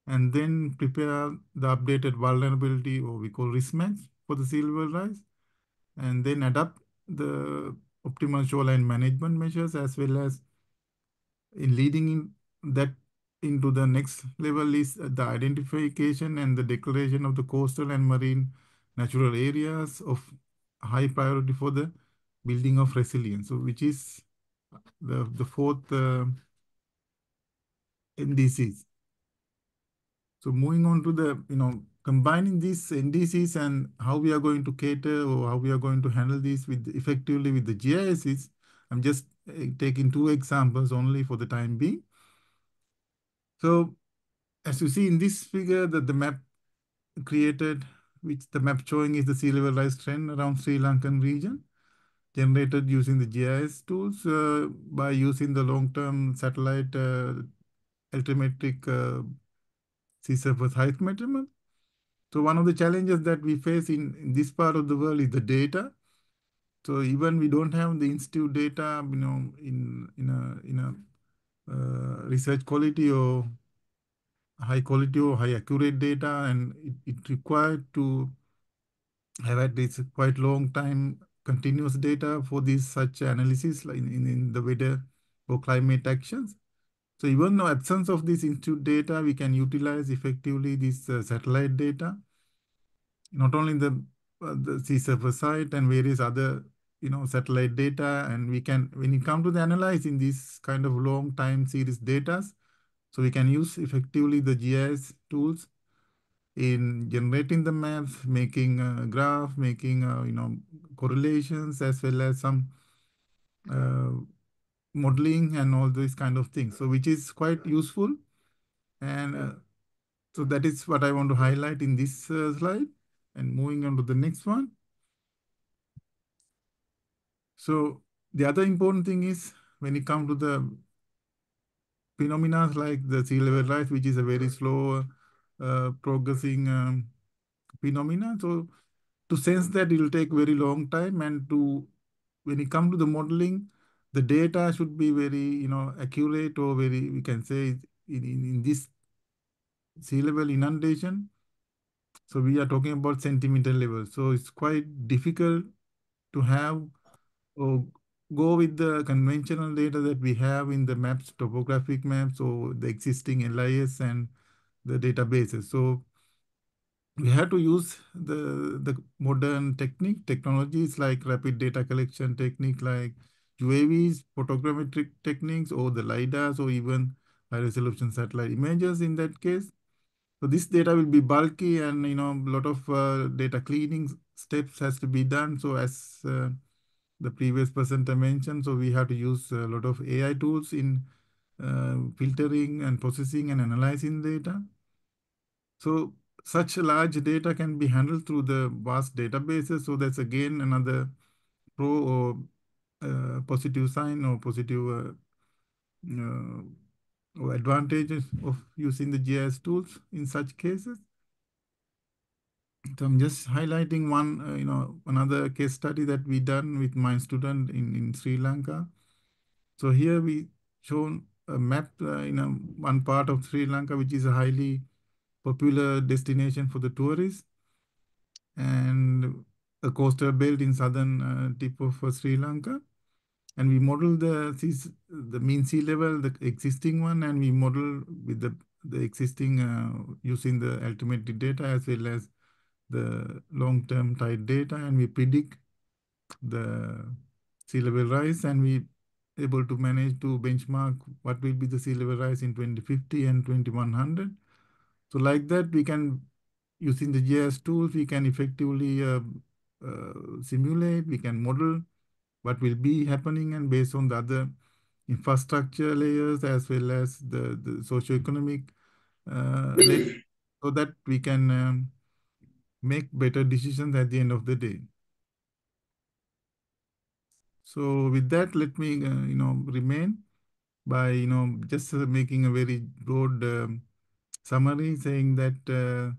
and then prepare the updated vulnerability, or we call risk maps, for the sea level rise, and then adapt the optimal shoreline management measures, as well as in leading in that into the next level is the identification and the declaration of the coastal and marine natural areas of high priority for the building of resilience. So which is the fourth NDCs. So moving on to the, combining these NDCs and how we are going to cater, or how we are going to handle this effectively with the GISs, I'm just taking 2 examples only for the time being. So as you see in this figure, that the map created, which the map showing is the sea level rise trend around Sri Lankan region, generated using the GIS tools by using the long-term satellite altimetric sea surface height measurement. So one of the challenges that we face in this part of the world is the data. So even we don't have the institute data, in a research quality or high quality or high accurate data, and it required to have at least quite long time continuous data for these such analysis, like in the weather or climate actions. So even though absence of this institute data, we can utilize effectively this satellite data, not only the sea surface site and various other satellite data, and we can, when it comes to the analyzing this kind of long time series data, so we can use effectively the GIS tools in generating the maps, making a graph, making correlations, as well as some modeling and all these kind of things. So which is quite useful, and so that is what I want to highlight in this slide. And moving on to the next one. So the other important thing is when it comes to the phenomena like the sea level rise, which is a very slow progressing phenomena. So to sense that, it will take very long time, and when it comes to the modeling, the data should be very accurate, or very, we can say, in this sea level inundation. So we are talking about centimeter level. So it's quite difficult to have or go with the conventional data that we have in the maps, topographic maps, or the existing LIS and the databases. So we have to use the modern technologies like rapid data collection technique, like UAVs, photogrammetric techniques, or the LiDARs, or even high resolution satellite images in that case. So this data will be bulky, and a lot of data cleaning steps has to be done. So as the previous presenter mentioned, so we have to use a lot of AI tools in filtering and processing and analyzing data. So such large data can be handled through the vast databases. So that's again another pro or positive sign, or positive or advantages of using the GIS tools in such cases. So I'm just highlighting one, another case study that we done with my student in Sri Lanka. So here we shown a map in one part of Sri Lanka, which is a highly popular destination for the tourists, and a coastal belt in southern tip of Sri Lanka. And we model the mean sea level, the existing one, and we model with the existing using the altimetric data as well as the long-term tide data, and we predict the sea level rise, and we able to manage to benchmark what will be the sea level rise in 2050 and 2100. So like that, we can, using the GIS tools, we can effectively simulate, we can model what will be happening, and based on the other infrastructure layers as well as the socioeconomic layer, so that we can make better decisions at the end of the day. So with that, let me remain by just making a very broad summary, saying that the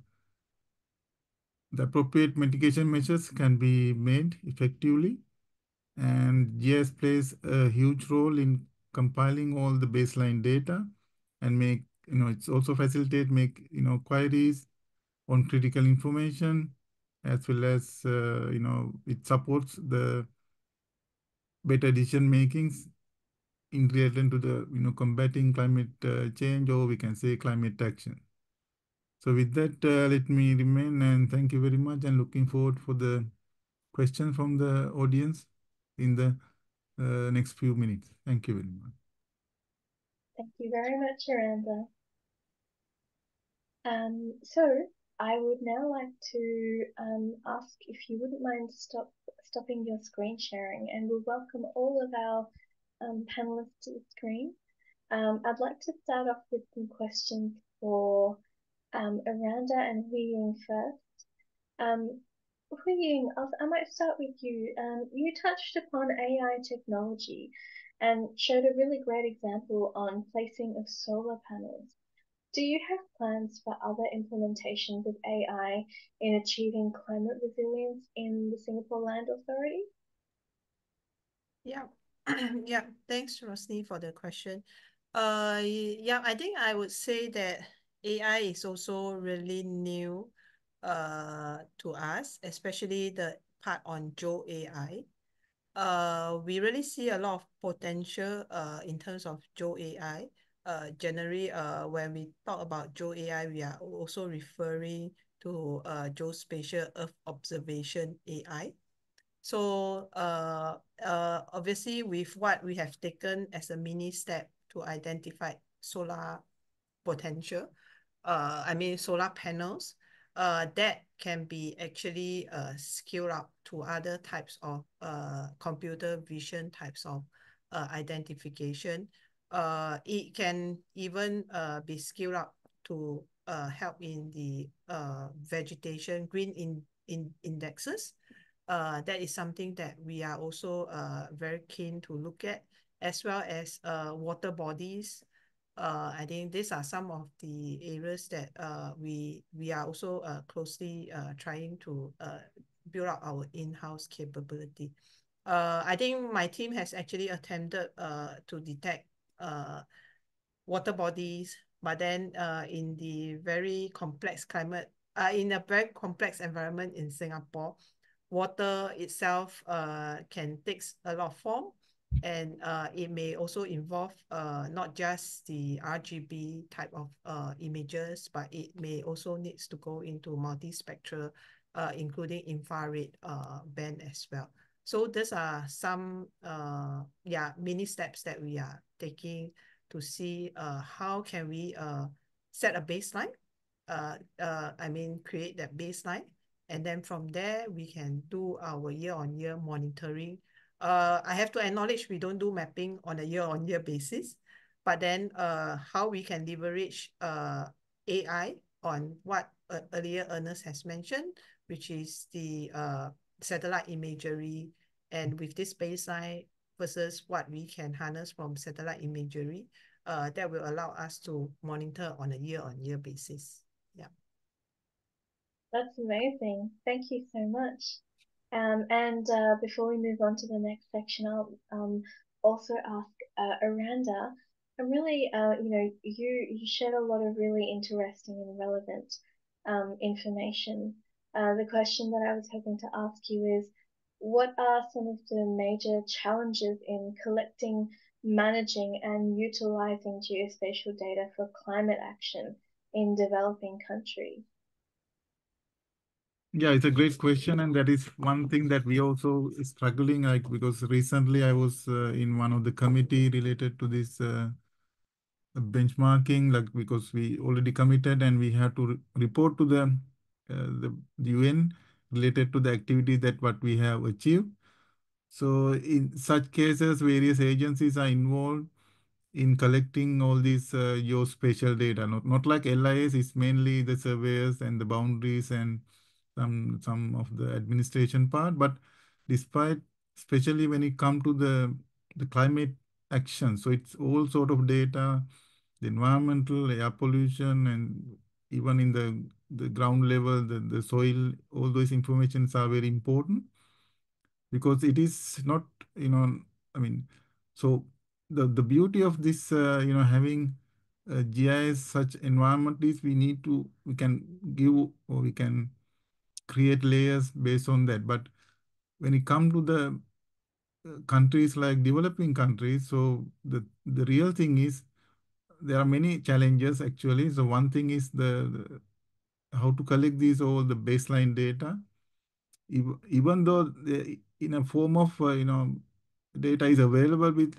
appropriate mitigation measures can be made effectively, and GIS plays a huge role in compiling all the baseline data and make it's also make queries on critical information, as well as it supports the better decision makings in relation to the combating climate change, or we can say climate action. So with that, let me remain and thank you very much, and looking forward for the questions from the audience in the next few minutes. Thank you very much. Thank you very much, Eranda. So I would now like to ask if you wouldn't mind stopping your screen sharing, and we'll welcome all of our panelists to the screen. I'd like to start off with some questions for Eranda and Hui-Ying first. Hui-Ying, I might start with you. You touched upon AI technology and showed a really great example on placing of solar panels. Do you have plans for other implementations of AI in achieving climate resilience in the Singapore Land Authority? Yeah, yeah. Thanks, Rosny, for the question. Yeah, I think I would say that AI is also really new to us, especially the part on Geo AI. We really see a lot of potential in terms of Geo AI. Generally, when we talk about Geo AI, we are also referring to Geospatial Earth Observation AI. So obviously, with what we have taken as a mini step to identify solar potential, solar panels, that can be actually scaled up to other types of computer vision types of identification. It can even be scaled up to help in the vegetation green indexes. That is something that we are also very keen to look at, as well as water bodies. I think these are some of the areas that we are also closely trying to build up our in-house capability. I think my team has actually attempted to detect water bodies, but then in the very complex climate, in a very complex environment in Singapore, water itself can take a lot of form, and it may also involve not just the RGB type of images, but it may also needs to go into multispectral, including infrared band as well. So these are some mini steps that we are taking to see how can we set a baseline, create that baseline, and then from there we can do our year-on-year monitoring. I have to acknowledge we don't do mapping on a year-on-year basis, but then how we can leverage AI on what earlier Ernest has mentioned, which is the satellite imagery, and with this baseline versus what we can harness from satellite imagery, that will allow us to monitor on a year-on-year basis. Yeah. That's amazing. Thank you so much. Before we move on to the next section, I'll also ask Eranda. And really, you shared a lot of really interesting and relevant information. The question that I was hoping to ask you is, what are some of the major challenges in collecting, managing, and utilizing geospatial data for climate action in developing countries? Yeah, it's a great question, and that is one thing that we also struggling, like, because recently I was in one of the committee related to this benchmarking, like, because we already committed and we have to report to the UN related to the activity that what we have achieved. So in such cases, various agencies are involved in collecting all these geospatial data. Not like LIS, it's mainly the surveyors and the boundaries and some of the administration part. But despite especially when it comes to the climate action. So it's all sort of data, the environmental, air pollution, and even in the ground level, the soil, all those informations are very important, because it is not, I mean, so the beauty of this, having GIS such environment is we can give, or we can create layers based on that. But when it comes to the countries like developing countries, so the real thing is there are many challenges actually. So one thing is the how to collect these all the baseline data, even though in a form of data is available with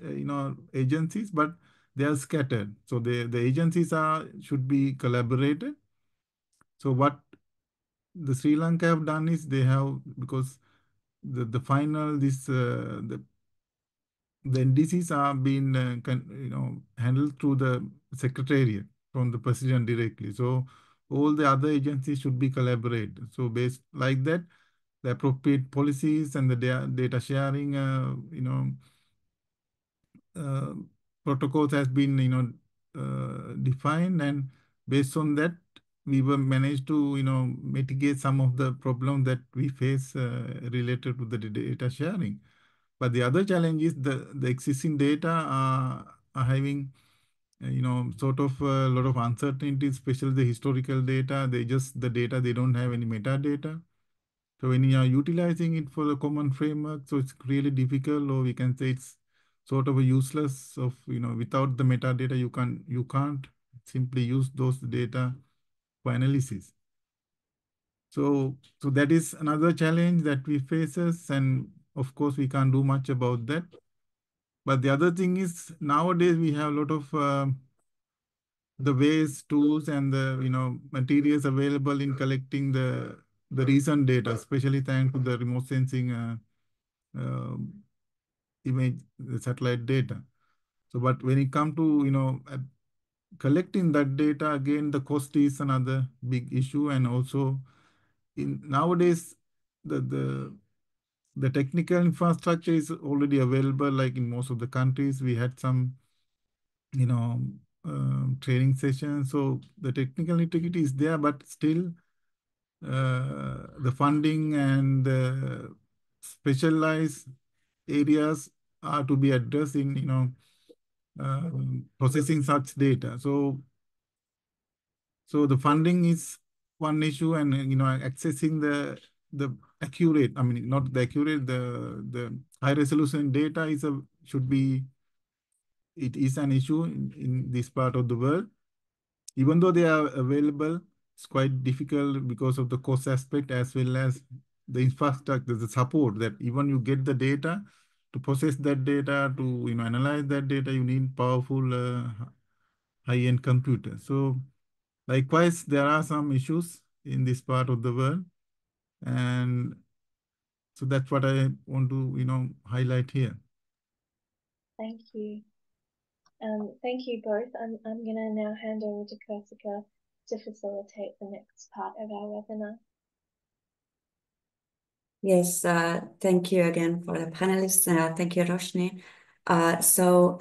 agencies, but they are scattered. So the agencies should be collaborated. So what the Sri Lanka have done is they have, because the final the NDCs are being handled through the secretariat from the president directly. So all the other agencies should be collaborated. So based like that, the appropriate policies and the data sharing, protocols has been defined, and based on that, we were managed to mitigate some of the problems that we face related to the data sharing. But the other challenge is the existing data are having sort of a lot of uncertainty, especially the historical data. The data, they don't have any metadata. So when you are utilizing it for the common framework, so it's really difficult, or we can say it's sort of a useless of, without the metadata, you can't simply use those data for analysis. So that is another challenge that we faces, and of course we can't do much about that. But the other thing is, nowadays we have a lot of the ways, tools, and the materials available in collecting the recent data, especially thanks to the remote sensing image, the satellite data. So, but when it comes to collecting that data, again, the cost is another big issue, and also nowadays the technical infrastructure is already available. Like in most of the countries, we had some training sessions. So the technical integrity is there, but still the funding and the specialized areas are to be addressed in processing such data. So the funding is one issue, and accessing the accurate, I mean not the accurate, the high resolution data it is an issue in this part of the world. Even though they are available, it's quite difficult because of the cost aspect, as well as the infrastructure, the support, that even you get the data, to process that data, to analyze that data, you need powerful high-end computers. So likewise, there are some issues in this part of the world, and so that's what I want to highlight here. Thank you. Thank you both. I'm going to now hand over to Kursika to facilitate the next part of our webinar. Yes, thank you again for the panelists. Thank you, Roshni. So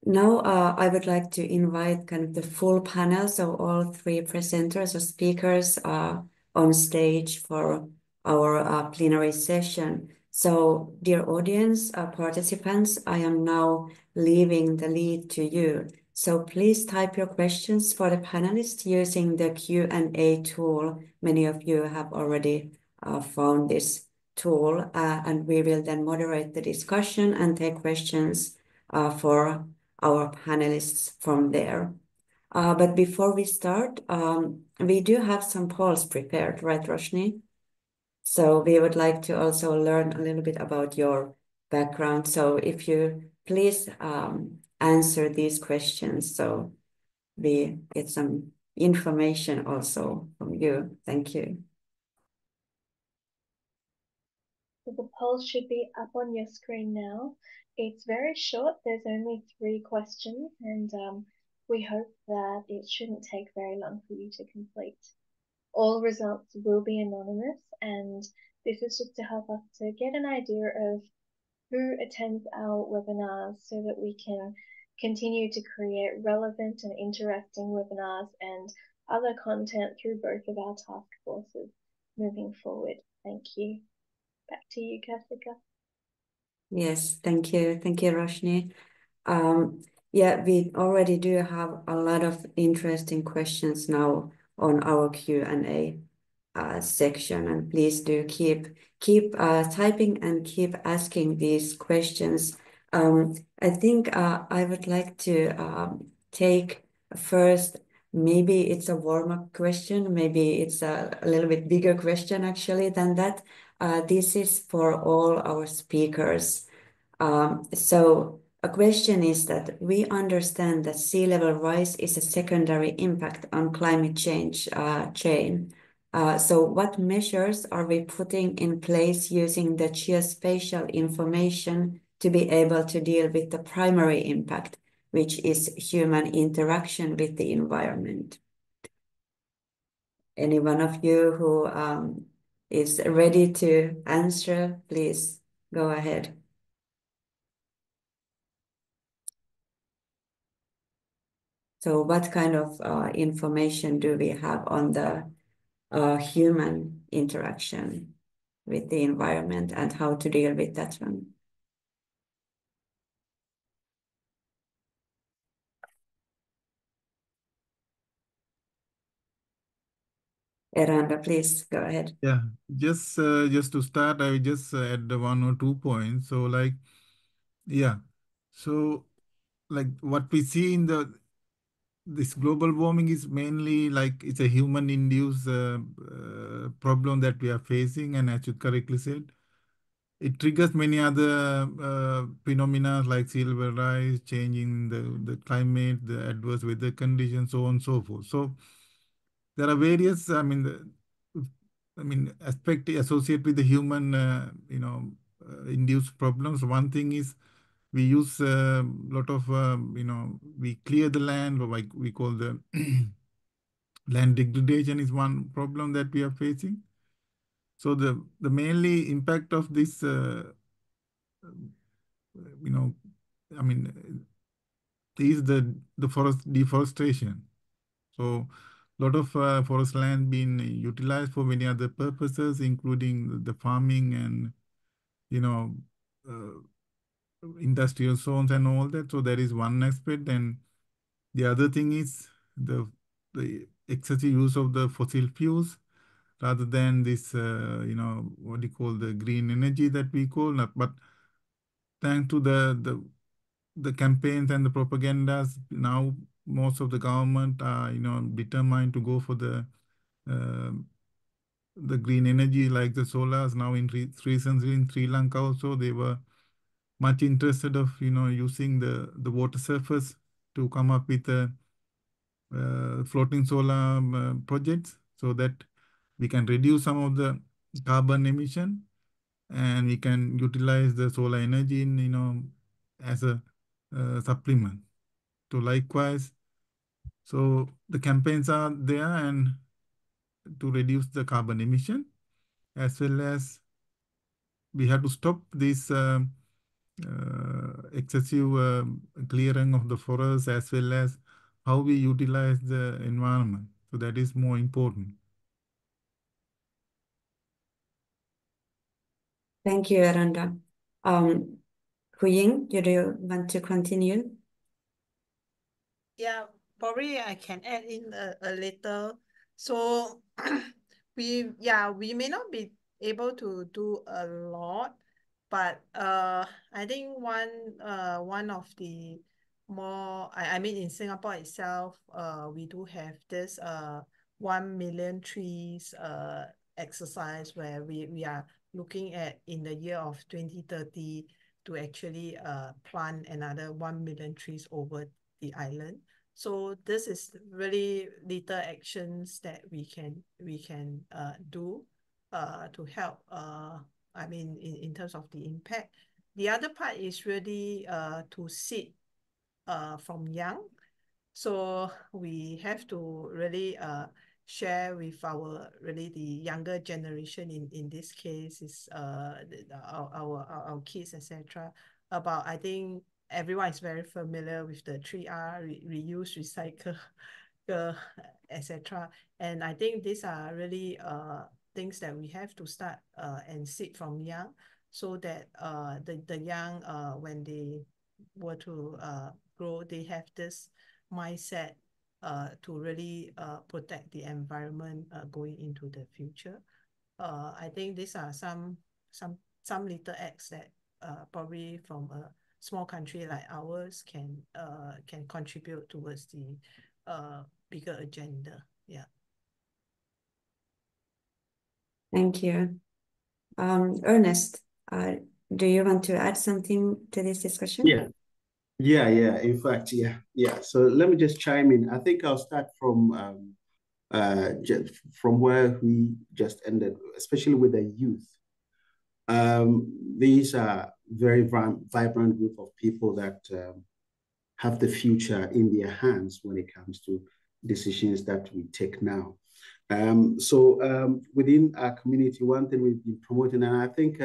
now I would like to invite kind of the full panel, so all three presenters or speakers are on stage for our plenary session. So dear audience, participants, I am now leaving the lead to you. So please type your questions for the panelists using the Q&A tool. Many of you have already found this tool, and we will then moderate the discussion and take questions for our panelists from there. But before we start, we do have some polls prepared, right, Roshni? So we would like to also learn a little bit about your background. So if you please answer these questions, so we get some information also from you. Thank you. So the poll should be up on your screen now. It's very short. There's only 3 questions, and we hope that it shouldn't take very long for you to complete. All results will be anonymous, and this is just to help us to get an idea of who attends our webinars so that we can continue to create relevant and interesting webinars and other content through both of our task forces moving forward. Thank you. Back to you, Jessica. Yes, thank you. Thank you, Roshni. Yeah, we already do have a lot of interesting questions now on our Q&A section, and please do keep typing and keep asking these questions. I think I would like to take first, maybe it's a warm-up question, maybe it's a little bit bigger question actually than that. This is for all our speakers. So a question is that we understand that sea level rise is a secondary impact on climate change chain. So what measures are we putting in place using the geospatial information to be able to deal with the primary impact, which is human interaction with the environment? Any one of you who is ready to answer, please go ahead. So what kind of information do we have on the human interaction with the environment and how to deal with that one? Eranda, please go ahead. Yeah, just to start, I will just add 1 or 2 points. So like, yeah, so like what we see in this global warming is mainly like it's a human-induced problem that we are facing, and as you correctly said, it triggers many other phenomena like sea level rise, changing the climate, the adverse weather conditions, so on and so forth. So there are various, aspects associated with the human, induced problems. One thing is we use a lot of, we clear the land, or like we call the land degradation is one problem that we are facing. So the mainly impact of this, is the forest deforestation. So a lot of forest land being utilized for many other purposes, including the farming and, uh, industrial zones and all that. So that is one aspect. And the other thing is the excessive use of the fossil fuels rather than this, what do you call the green energy that we call. But thanks to the campaigns and the propagandas, now most of the government are, determined to go for uh, the green energy like the solars. Now recently in Sri Lanka also, they were much interested of, using the water surface to come up with floating solar projects, so that we can reduce some of the carbon emission, and we can utilize the solar energy in, as a supplement. So likewise, so the campaigns are there and to reduce the carbon emission, as well as we have to stop this excessive clearing of the forest, as well as how we utilize the environment. So that is more important. Thank you, Eranda. Hu-Ying, do you want to continue? Yeah, probably I can add in a little. So we may not be able to do a lot, but I think one of the more, I mean in Singapore itself, we do have this 1 million trees exercise where we are looking at in the year of 2030 to actually plant another 1 million trees over the island. So this is really little actions that we can do to help, I mean, in terms of the impact. The other part is really to seed from young. So we have to really share with really the younger generation in this case is our kids, etc. about, I think everyone is very familiar with the 3R, reuse, recycle, etc. And I think these are really things that we have to start and seed from young, so that the young, when they were to grow, they have this mindset to really protect the environment going into the future. I think these are some little acts that probably from a small country like ours can contribute towards the bigger agenda. Yeah. Thank you. Ernest, do you want to add something to this discussion? Yeah. In fact, yeah. So let me just chime in. I think I'll start from where we just ended, especially with the youth. These are very vibrant group of people that have the future in their hands when it comes to decisions that we take now. So within our community, one thing we've been promoting, and I think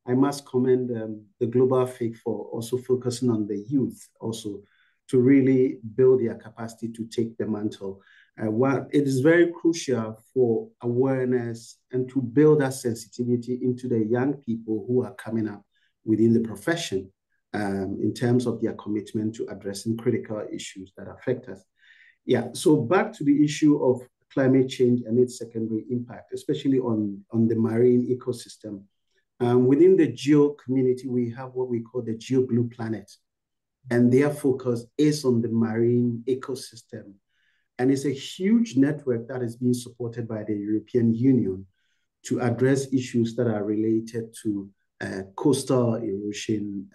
I must commend the Global FIG for also focusing on the youth, also to really build their capacity to take the mantle. It is very crucial for awareness and to build that sensitivity into the young people who are coming up within the profession in terms of their commitment to addressing critical issues that affect us. Yeah, so back to the issue of climate change and its secondary impact, especially on the marine ecosystem. Within the Geo community, we have what we call the Geo Blue Planet, and their focus is on the marine ecosystem. And it's a huge network that is being supported by the European Union to address issues that are related to coastal erosion,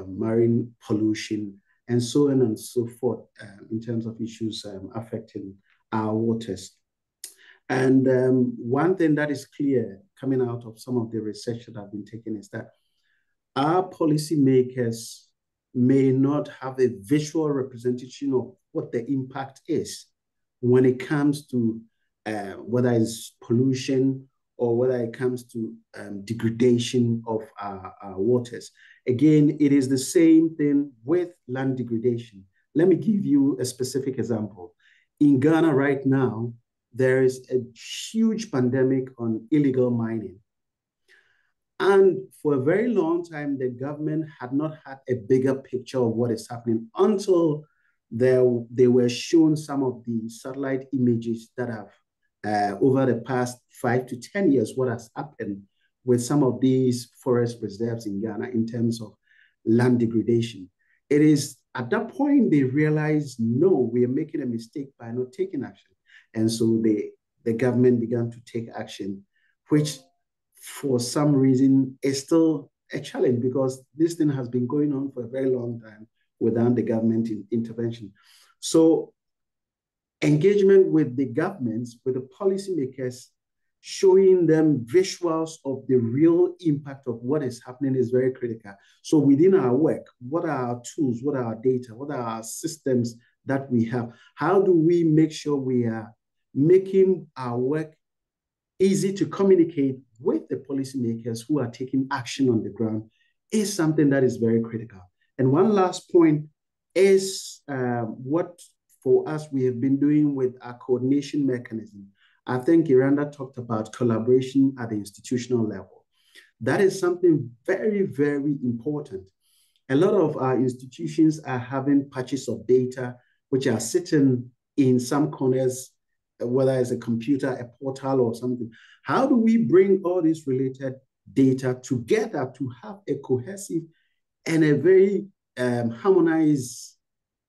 marine pollution, and so on and so forth in terms of issues affecting our waters. And one thing that is clear coming out of some of the research that I've been taking is that our policymakers may not have a visual representation of what the impact is when it comes to whether it's pollution or whether it comes to degradation of our waters. Again, it is the same thing with land degradation. Let me give you a specific example. In Ghana right now, there is a huge pandemic on illegal mining. And for a very long time, the government had not had a bigger picture of what is happening until they were shown some of the satellite images that have, over the past 5 to 10 years, what has happened with some of these forest reserves in Ghana in terms of land degradation. It is at that point they realized, no, we are making a mistake by not taking action. And so the government began to take action, which for some reason is still a challenge because this thing has been going on for a very long time without the government intervention. So engagement with the governments, with the policymakers, showing them visuals of the real impact of what is happening is very critical. So within our work, what are our tools, what are our data, what are our systems that we have? How do we make sure we are making our work easy to communicate with the policymakers who are taking action on the ground is something that is very critical. And one last point is what for us we have been doing with our coordination mechanism. I think Eranda talked about collaboration at the institutional level. That is something very, very important. A lot of our institutions are having patches of data which are sitting in some corners, whether it's a computer, a portal, or something. How do we bring all these related data together to have a cohesive and a very harmonized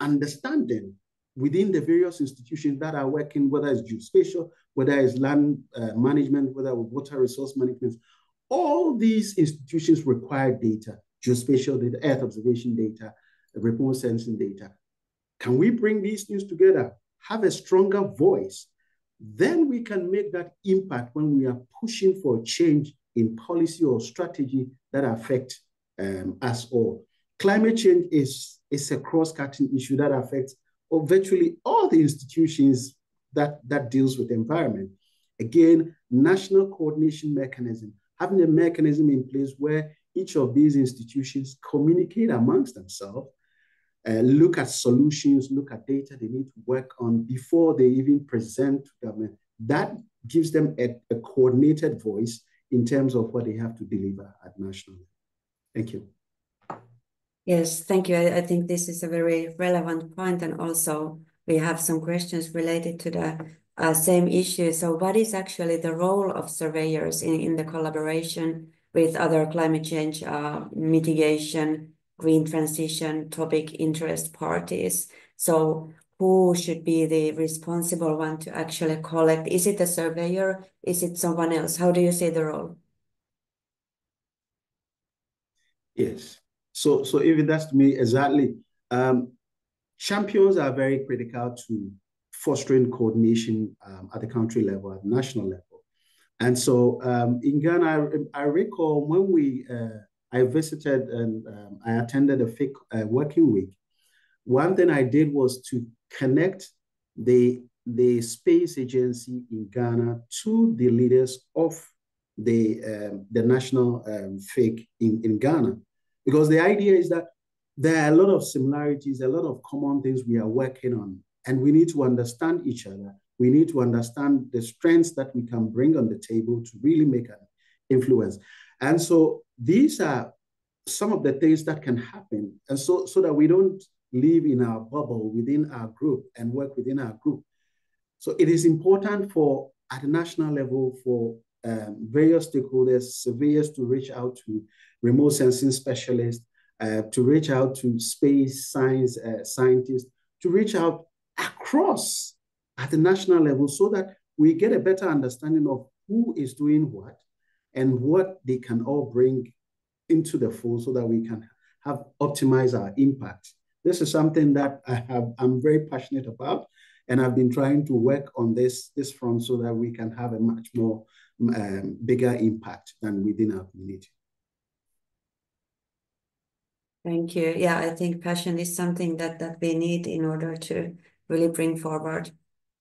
understanding within the various institutions that are working, whether it's geospatial, whether it's land management, whether it's water resource management? All these institutions require data, geospatial data, earth observation data, remote sensing data. Can we bring these things together, have a stronger voice? Then we can make that impact when we are pushing for a change in policy or strategy that affect us all. Climate change is a cross-cutting issue that affects virtually all the institutions that deals with environment. Again, national coordination mechanism, having a mechanism in place where each of these institutions communicate amongst themselves, look at solutions, look at data they need to work on before they even present to government. That gives them a coordinated voice in terms of what they have to deliver at national level. Thank you. Yes, thank you. I think this is a very relevant point, and also we have some questions related to the same issue. So what is actually the role of surveyors in the collaboration with other climate change mitigation, green transition topic interest parties? So who should be the responsible one to actually collect? Is it a surveyor? Is it someone else? How do you see the role? Yes. So if that's to me, exactly. Champions are very critical to fostering coordination at the country level, at national level. And so in Ghana, I recall when I visited and I attended a FIC working week. One thing I did was to connect the space agency in Ghana to the leaders of the national FIC in Ghana. Because the idea is that there are a lot of similarities, a lot of common things we are working on, and we need to understand each other. We need to understand the strengths that we can bring on the table to really make an influence. And so these are some of the things that can happen, and so that we don't live in our bubble within our group and work within our group. So it is important for, at a national level, for various stakeholders, surveyors to reach out to remote sensing specialists, to reach out to space science scientists, to reach out across at the national level so that we get a better understanding of who is doing what and what they can all bring into the fold so that we can have optimize our impact. This is something that I'm very passionate about, and I've been trying to work on this front so that we can have a much more bigger impact than within our community. Thank you. Yeah, I think passion is something that we need in order to really bring forward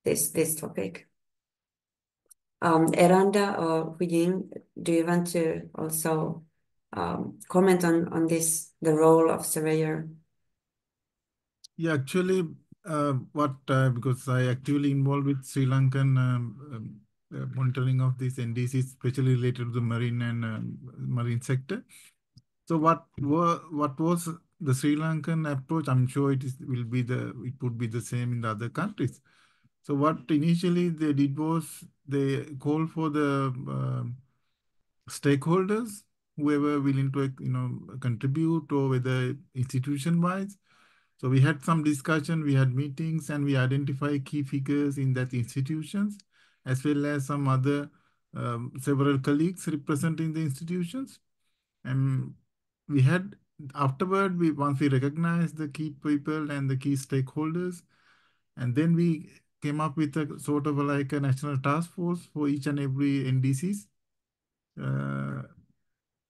this topic. Eranda or Huying, do you want to also comment on this, the role of surveyor? Yeah, actually, because I actively involved with Sri Lankan monitoring of these NDCs, especially related to the marine and marine sector. So what was the Sri Lankan approach? I'm sure it would be the same in the other countries. So what initially they did was they called for the stakeholders, whoever willing to contribute, or whether institution wise. So we had some discussion, we had meetings, and we identified key figures in that institutions, as well as some other several colleagues representing the institutions. And we had afterward, once we recognized the key people and the key stakeholders, and then we came up with a sort of like a national task force for each and every NDCs.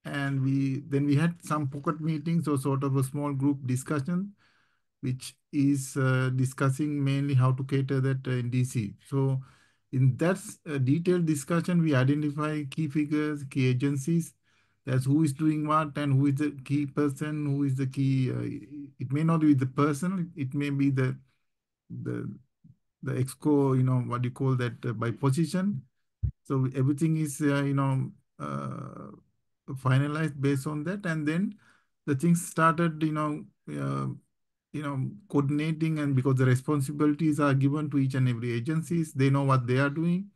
And we had some pocket meetings or sort of a small group discussion, which is discussing mainly how to cater that NDC. So in that detailed discussion, we identify key figures, key agencies, that's who is doing what and who is the key person, who is the key. It may not be the person, it may be the exco, what do you call that, by position. So everything is, finalized based on that. And then the things started, coordinating, and because the responsibilities are given to each and every agencies, they know what they are doing.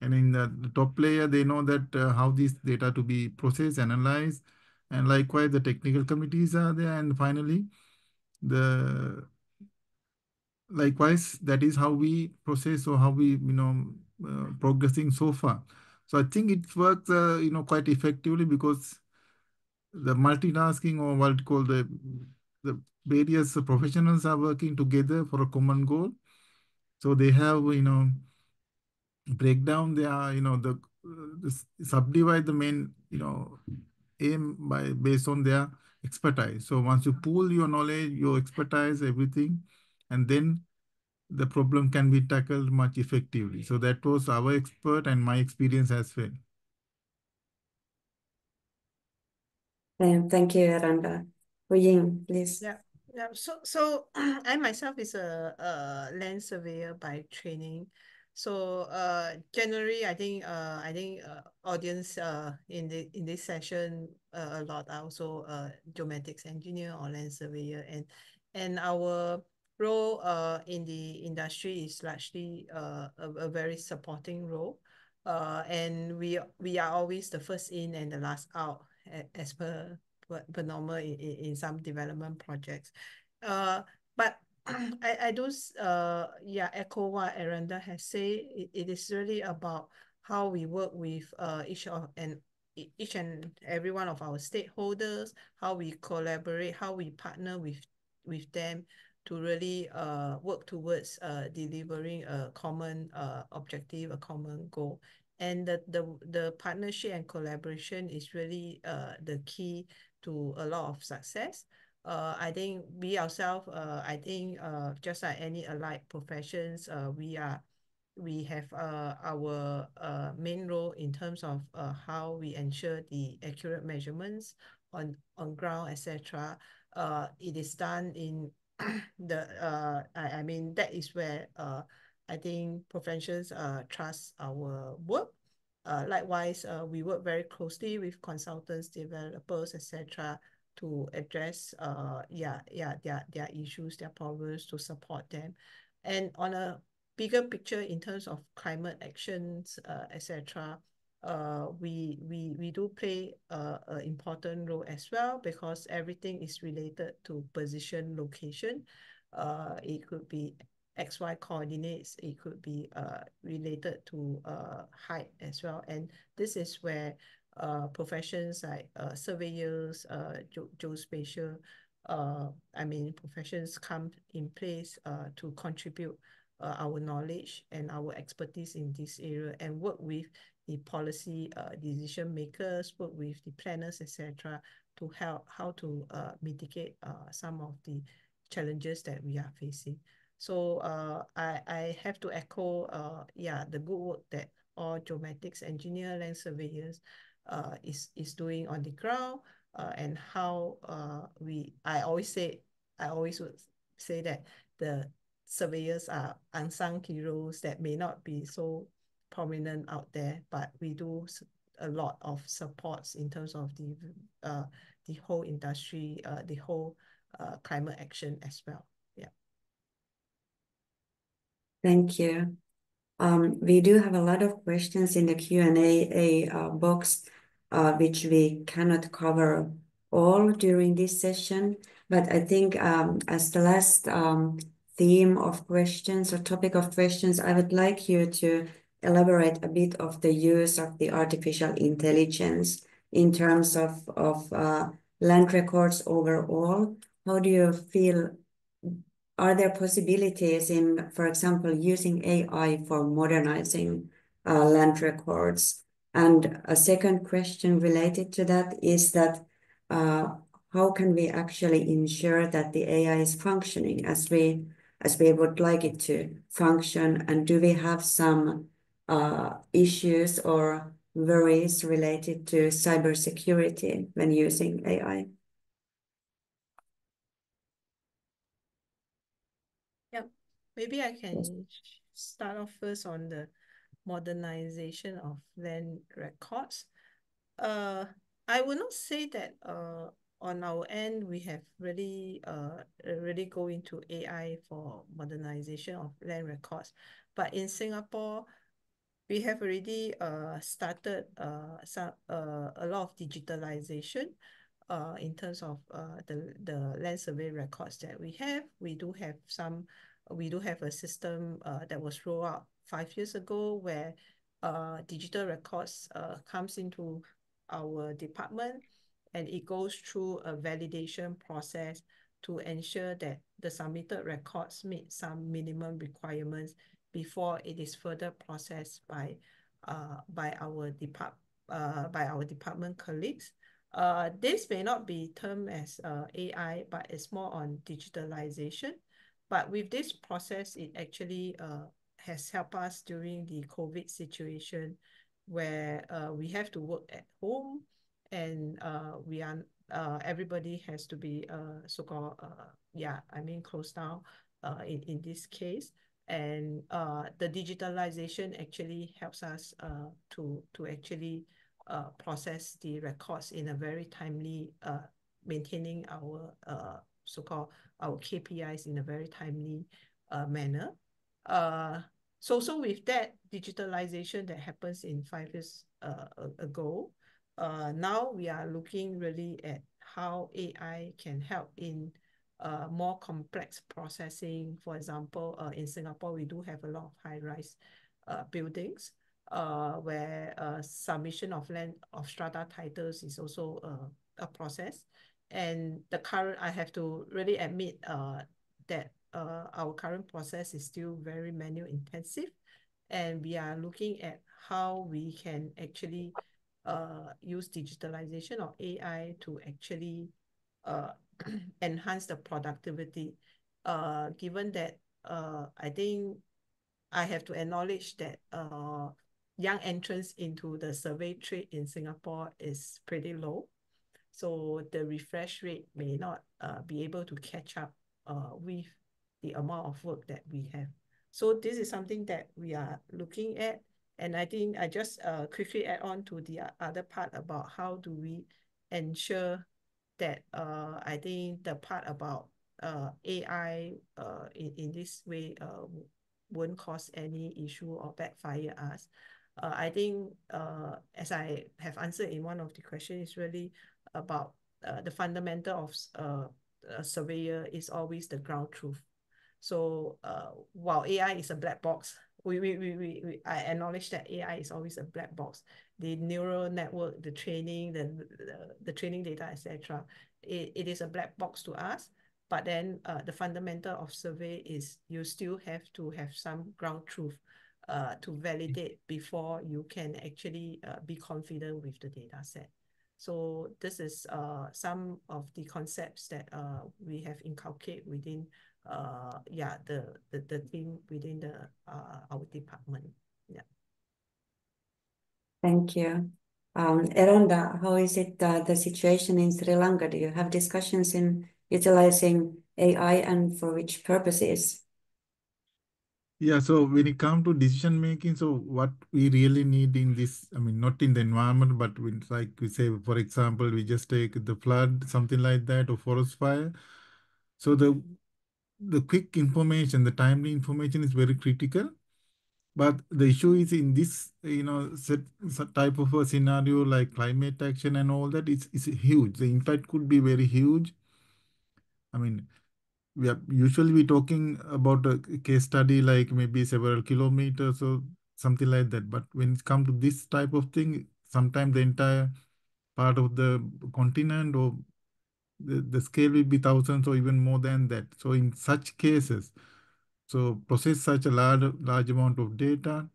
And in the top layer, they know that how this data to be processed, analyzed, and likewise the technical committees are there. And finally, likewise, that is how we process or how we, progressing so far. So I think it works, quite effectively, because the multitasking, or what you call the various professionals are working together for a common goal. So they have, breakdown their, subdivide the main, aim based on their expertise. So once you pool your knowledge, your expertise, everything, and then the problem can be tackled much effectively. So that was our expert and my experience as well. Thank you, Eranda. Ying, please. Yeah. So I myself is a land surveyor by training. So generally, I think audience in this session a lot are also geomatics engineer or land surveyor, and our role in the industry is largely a very supporting role. And we are always the first in and the last out as per normal in some development projects. But I do echo what Eranda has said. It is really about how we work with each and every one of our stakeholders, how we collaborate, how we partner with them to really work towards delivering a common objective, a common goal. And the partnership and collaboration is really the key to a lot of success. I think we ourselves, just like any allied professions, we have our main role in terms of how we ensure the accurate measurements on ground, etc. It is done in I mean that is where I think professions trust our work. Likewise, we work very closely with consultants, developers, etc., to address their issues, their problems, to support them. And on a bigger picture in terms of climate actions, etc., we do play an important role as well, because everything is related to position, location. It could be XY coordinates, it could be related to height as well. And this is where professions like surveyors, geospatial, professions come in place to contribute our knowledge and our expertise in this area, and work with the policy decision makers, work with the planners, etc., to help how to mitigate some of the challenges that we are facing. So I have to echo the good work that all geomatics engineer, land surveyors is doing on the ground, and how I always would say that the surveyors are unsung heroes that may not be so prominent out there, but we do a lot of supports in terms of the whole industry, the whole climate action as well. Yeah. Thank you. We do have a lot of questions in the Q&A box, which we cannot cover all during this session. But I think as the last theme of questions or topic of questions, I would like you to elaborate a bit of the use of the artificial intelligence in terms of land records overall. How do you feel? Are there possibilities in, for example, using AI for modernizing land records? And a second question related to that is that how can we actually ensure that the AI is functioning as we would like it to function? And do we have some issues or worries related to cybersecurity when using AI? Yeah, maybe I can start off first on the modernization of land records. I would not say that on our end we have really go into AI for modernization of land records, but in Singapore we have already started a lot of digitalization in terms of the land survey records that we have. We do have a system that was rolled out 5 years ago, where digital records comes into our department, and it goes through a validation process to ensure that the submitted records meet some minimum requirements before it is further processed by our department colleagues. This may not be termed as AI, but it's more on digitalization. But with this process, it actually has helped us during the COVID situation where we have to work at home and we are everybody has to be so-called closed down in this case. And the digitalization actually helps us to actually process the records in a very timely, maintaining our so-called our KPIs in a very timely manner. So with that digitalization that happens in 5 years ago, now we are looking really at how AI can help in more complex processing. For example, in Singapore, we do have a lot of high-rise buildings where submission of land of strata titles is also a process. And the current, I have to really admit that our current process is still very manual intensive, and we are looking at how we can actually use digitalization or AI to actually enhance the productivity. Given that I think I have to acknowledge that young entrance into the survey trade in Singapore is pretty low. So the refresh rate may not be able to catch up with the amount of work that we have. So this is something that we are looking at. And I think I just quickly add on to the other part about how do we ensure that I think the part about AI in this way won't cause any issue or backfire us. I think as I have answered in one of the questions, is really about the fundamental of a surveyor is always the ground truth. So while AI is a black box, I acknowledge that AI is always a black box. The neural network, the training, the training data, etc. It is a black box to us. But then the fundamental of survey is you still have to have some ground truth to validate before you can actually be confident with the data set. So this is some of the concepts that we have inculcated within the team within our department. Yeah. Thank you. Eranda, how is it the situation in Sri Lanka? Do you have discussions in utilizing AI and for which purposes? Yeah, so when it comes to decision making, so what we really need in this, I mean, not in the environment, but when, like we say, for example, we just take the flood, something like that, or forest fire. So the quick information, the timely information is very critical. But the issue is in this, set type of a scenario like climate action and all that, it's huge. The impact could be very huge. I mean, we are usually talking about a case study like maybe several kilometers or something like that. But when it comes to this type of thing, sometimes the entire part of the continent or the scale will be thousands or even more than that. So in such cases, so process such a large amount of data,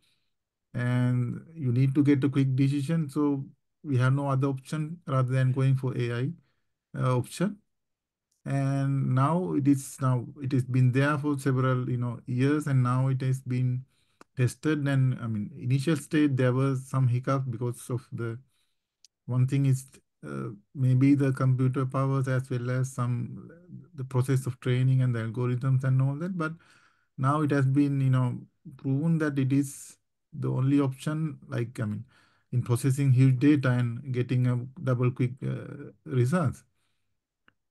and you need to get a quick decision. So we have no other option rather than going for AI option. And now it has been there for several years, and now it has been tested. And I mean, initial state there was some hiccup because of the one thing is maybe the computer powers as well as the process of training and the algorithms and all that. But now it has been proven that it is the only option. Like, I mean, in processing huge data and getting a double quick results.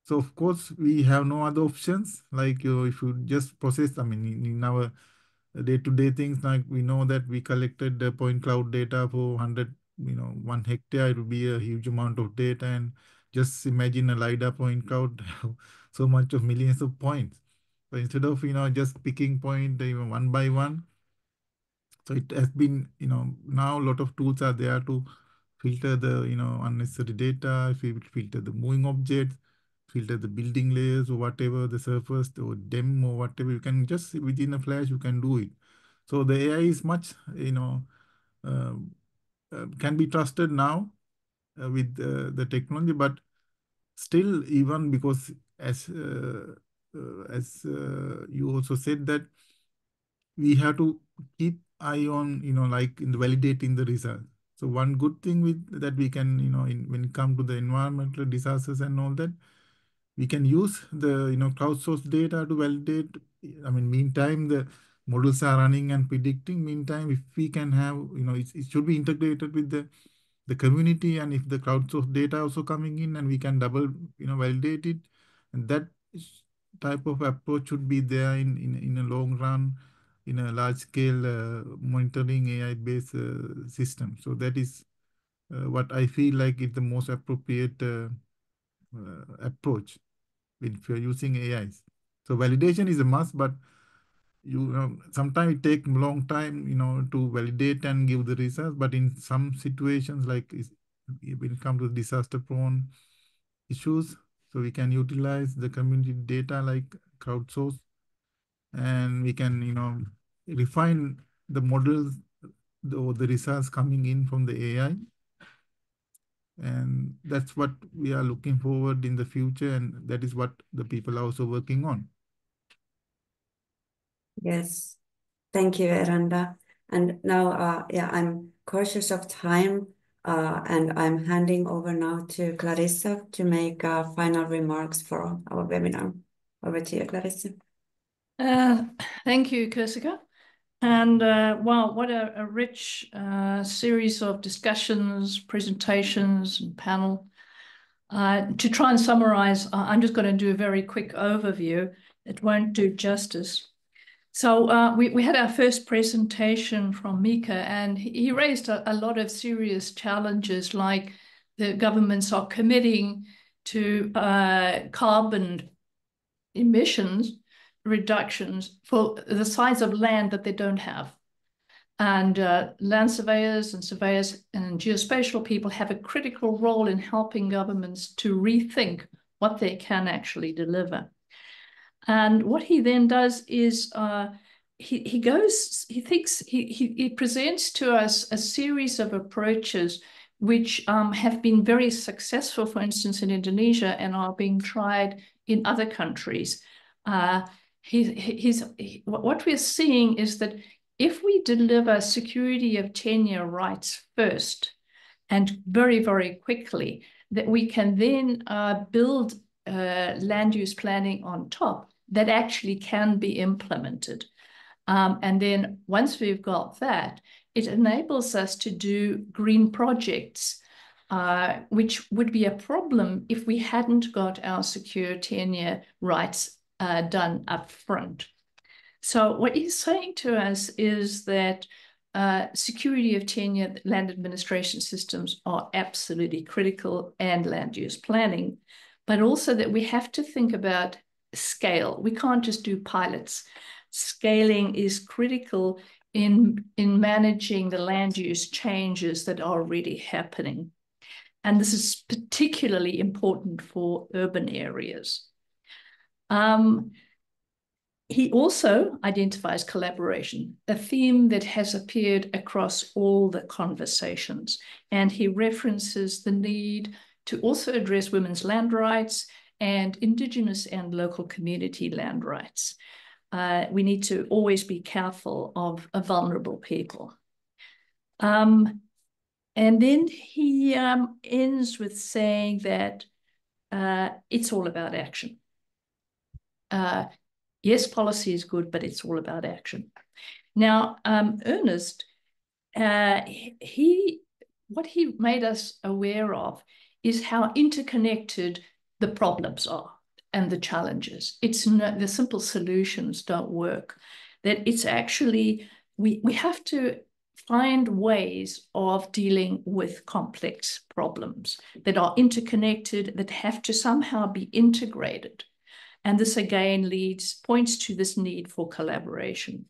So of course we have no other options. Like if you just process, I mean, in our day-to-day things, like we know that we collected the point cloud data for 100, 1 hectare, it would be a huge amount of data. And just imagine a LiDAR point cloud, so much of millions of points. So instead of, just picking point even one by one, so it has been, now a lot of tools are there to filter the, unnecessary data, filter the moving objects, filter the building layers or whatever, the surface or DEM or whatever. You can just within a flash, you can do it. So the AI is much, can be trusted now with the technology, but still, even because as as you also said, that we have to keep eye on, like in validating the results. So one good thing with that we can, when it comes to the environmental disasters and all that, we can use the, crowdsourced data to validate. I mean, meantime, the models are running and predicting. Meantime, if we can have, it should be integrated with the community, and if the crowdsourced data also coming in, and we can double, validate it, and that type of approach should be there in a long run, in a large scale monitoring AI-based system. So that is what I feel like is the most appropriate approach if you're using AIs. So validation is a must, but sometimes it takes a long time, to validate and give the results. But in some situations, like when it comes to disaster-prone issues, so we can utilize the community data like crowdsource, and we can, refine the models or the results coming in from the AI. And that's what we are looking forward in the future, and that is what the people are also working on. Yes, thank you, Eranda. And now, I'm cautious of time, and I'm handing over now to Clarissa to make final remarks for our webinar. Over to you, Clarissa. Thank you, Kirsika. And wow, what a rich series of discussions, presentations, and panel. To try and summarize, I'm just going to do a very quick overview. It won't do justice. So we had our first presentation from Mika, and he raised a lot of serious challenges, like the governments are committing to carbon emissions reductions for the size of land that they don't have. And land surveyors and geospatial people have a critical role in helping governments to rethink what they can actually deliver. And what he then does is he presents to us a series of approaches which have been very successful, for instance, in Indonesia, and are being tried in other countries. What we're seeing is that if we deliver security of tenure rights first and very, very quickly, that we can then build land use planning on top that actually can be implemented. And then once we've got that, it enables us to do green projects, which would be a problem if we hadn't got our secure tenure rights done up front. So what he's saying to us is that security of tenure land administration systems are absolutely critical, and land use planning, but also that we have to think about scale. We can't just do pilots. Scaling is critical in managing the land use changes that are already happening. And this is particularly important for urban areas. He also identifies collaboration, a theme that has appeared across all the conversations. And he references the need to also address women's land rights and Indigenous and local community land rights. We need to always be careful of vulnerable people. And then he ends with saying that it's all about action. Yes, policy is good, but it's all about action. Now, Ernest, what he made us aware of is how interconnected the problems are and the challenges. It's not, the simple solutions don't work. That it's actually, we have to find ways of dealing with complex problems that are interconnected, that have to somehow be integrated. And this again points to this need for collaboration.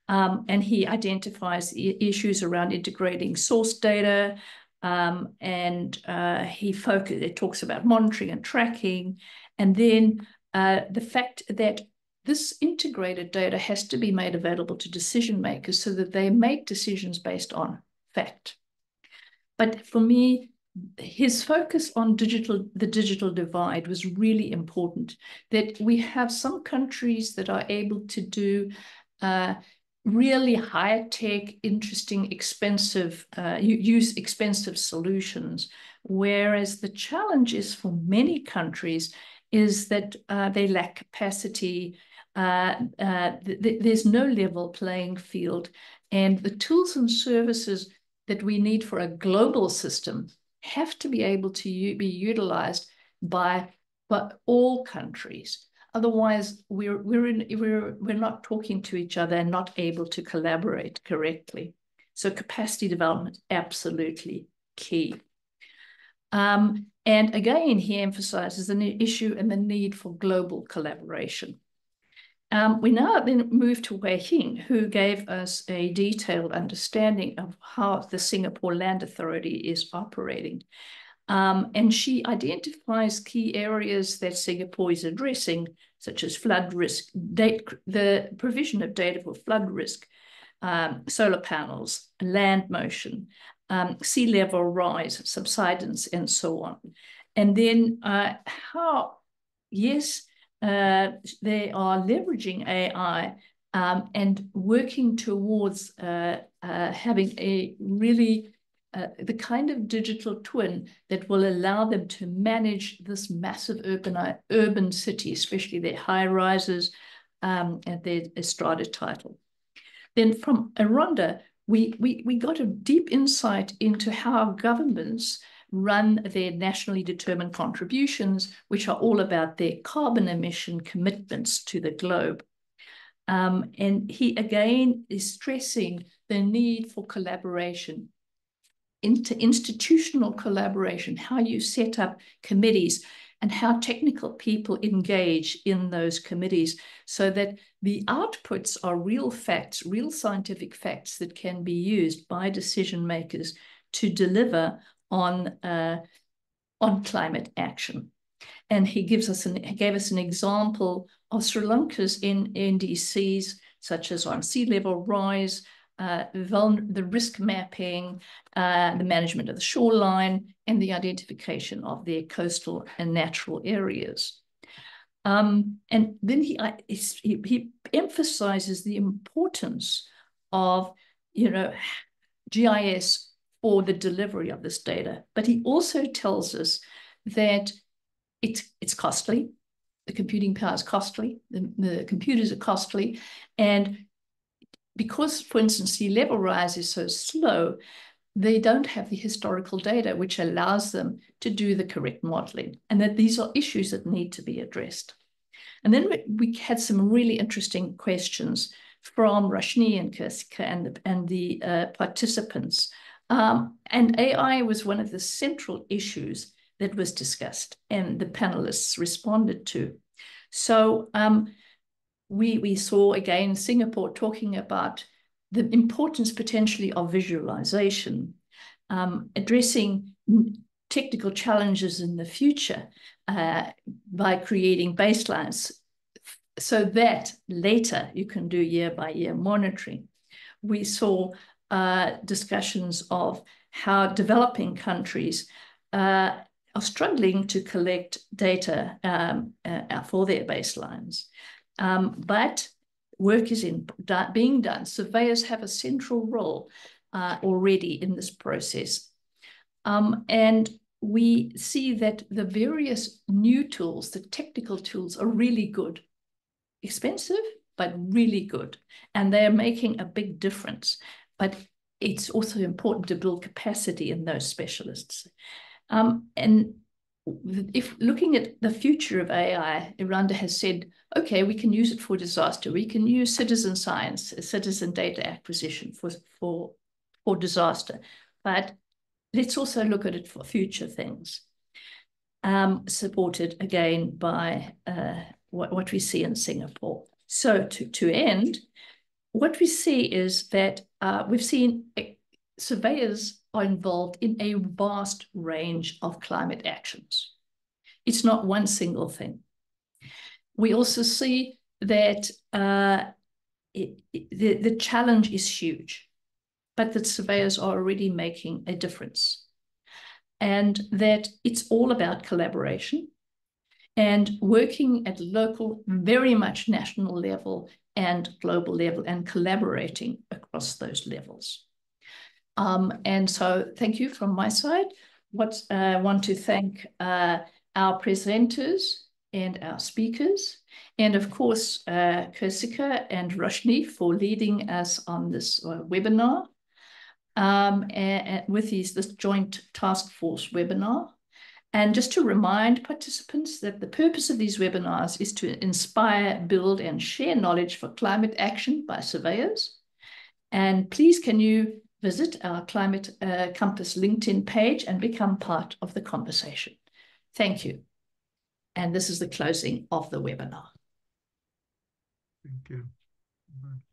And he identifies issues around integrating source data, and it talks about monitoring and tracking, and then the fact that this integrated data has to be made available to decision makers so that they make decisions based on fact. But for me, his focus on the digital divide was really important, that we have some countries that are able to do really high-tech, interesting, expensive, use expensive solutions, whereas the challenge is for many countries is that they lack capacity. There's no level playing field, and the tools and services that we need for a global system have to be able to be utilized by all countries. Otherwise, we're not talking to each other and not able to collaborate correctly. So capacity development, absolutely key. And again, he emphasizes an issue and the need for global collaboration. We now then move to Wei Hing, who gave us a detailed understanding of how the Singapore Land Authority is operating. And she identifies key areas that Singapore is addressing, such as flood risk, the provision of data for flood risk, solar panels, land motion, sea level rise, subsidence, and so on. And then how, yes, they are leveraging AI and working towards having a really the kind of digital twin that will allow them to manage this massive urban city, especially their high rises and their strata title. Then from Eranda, we got a deep insight into how governments run their nationally determined contributions, which are all about their carbon emission commitments to the globe. And he again is stressing the need for collaboration, institutional collaboration, how you set up committees and how technical people engage in those committees so that the outputs are real facts, real scientific facts that can be used by decision makers to deliver on climate action. And he gave us an example of Sri Lanka's NDCs, such as on sea level rise, the risk mapping, the management of the shoreline, and the identification of their coastal and natural areas. And then he emphasizes the importance of, GIS for the delivery of this data. But he also tells us that it's costly. The computing power is costly. The computers are costly. And because, for instance, sea level rise is so slow, they don't have the historical data which allows them to do the correct modeling, and that these are issues that need to be addressed. And then we had some really interesting questions from Rashni and Kirsika and the participants. And AI was one of the central issues that was discussed and the panelists responded to. So we saw again Singapore talking about the importance potentially of visualization, addressing technical challenges in the future by creating baselines so that later you can do year-by-year monitoring. We saw discussions of how developing countries are struggling to collect data for their baselines. But work is being done. Surveyors have a central role already in this process. And we see that the various new tools, the technical tools, are really good. Expensive, but really good. And they're making a big difference. But it's also important to build capacity in those specialists. And if looking at the future of AI, Eranda has said, okay, we can use it for disaster. We can use citizen science, citizen data acquisition for disaster. But let's also look at it for future things. Supported again by what we see in Singapore. So to end, what we see is that we've seen surveyors are involved in a vast range of climate actions. It's not one single thing. We also see that the challenge is huge, but that surveyors are already making a difference. and that it's all about collaboration and working at local, very much national level and global level, and collaborating across those levels. And so thank you from my side. I want to thank our presenters and our speakers, and of course, Kersika and Roshni for leading us on this webinar, and with this joint task force webinar. And just to remind participants that the purpose of these webinars is to inspire, build, and share knowledge for climate action by surveyors. And please, can you visit our Climate Compass LinkedIn page and become part of the conversation. Thank you. And this is the closing of the webinar. Thank you. Bye.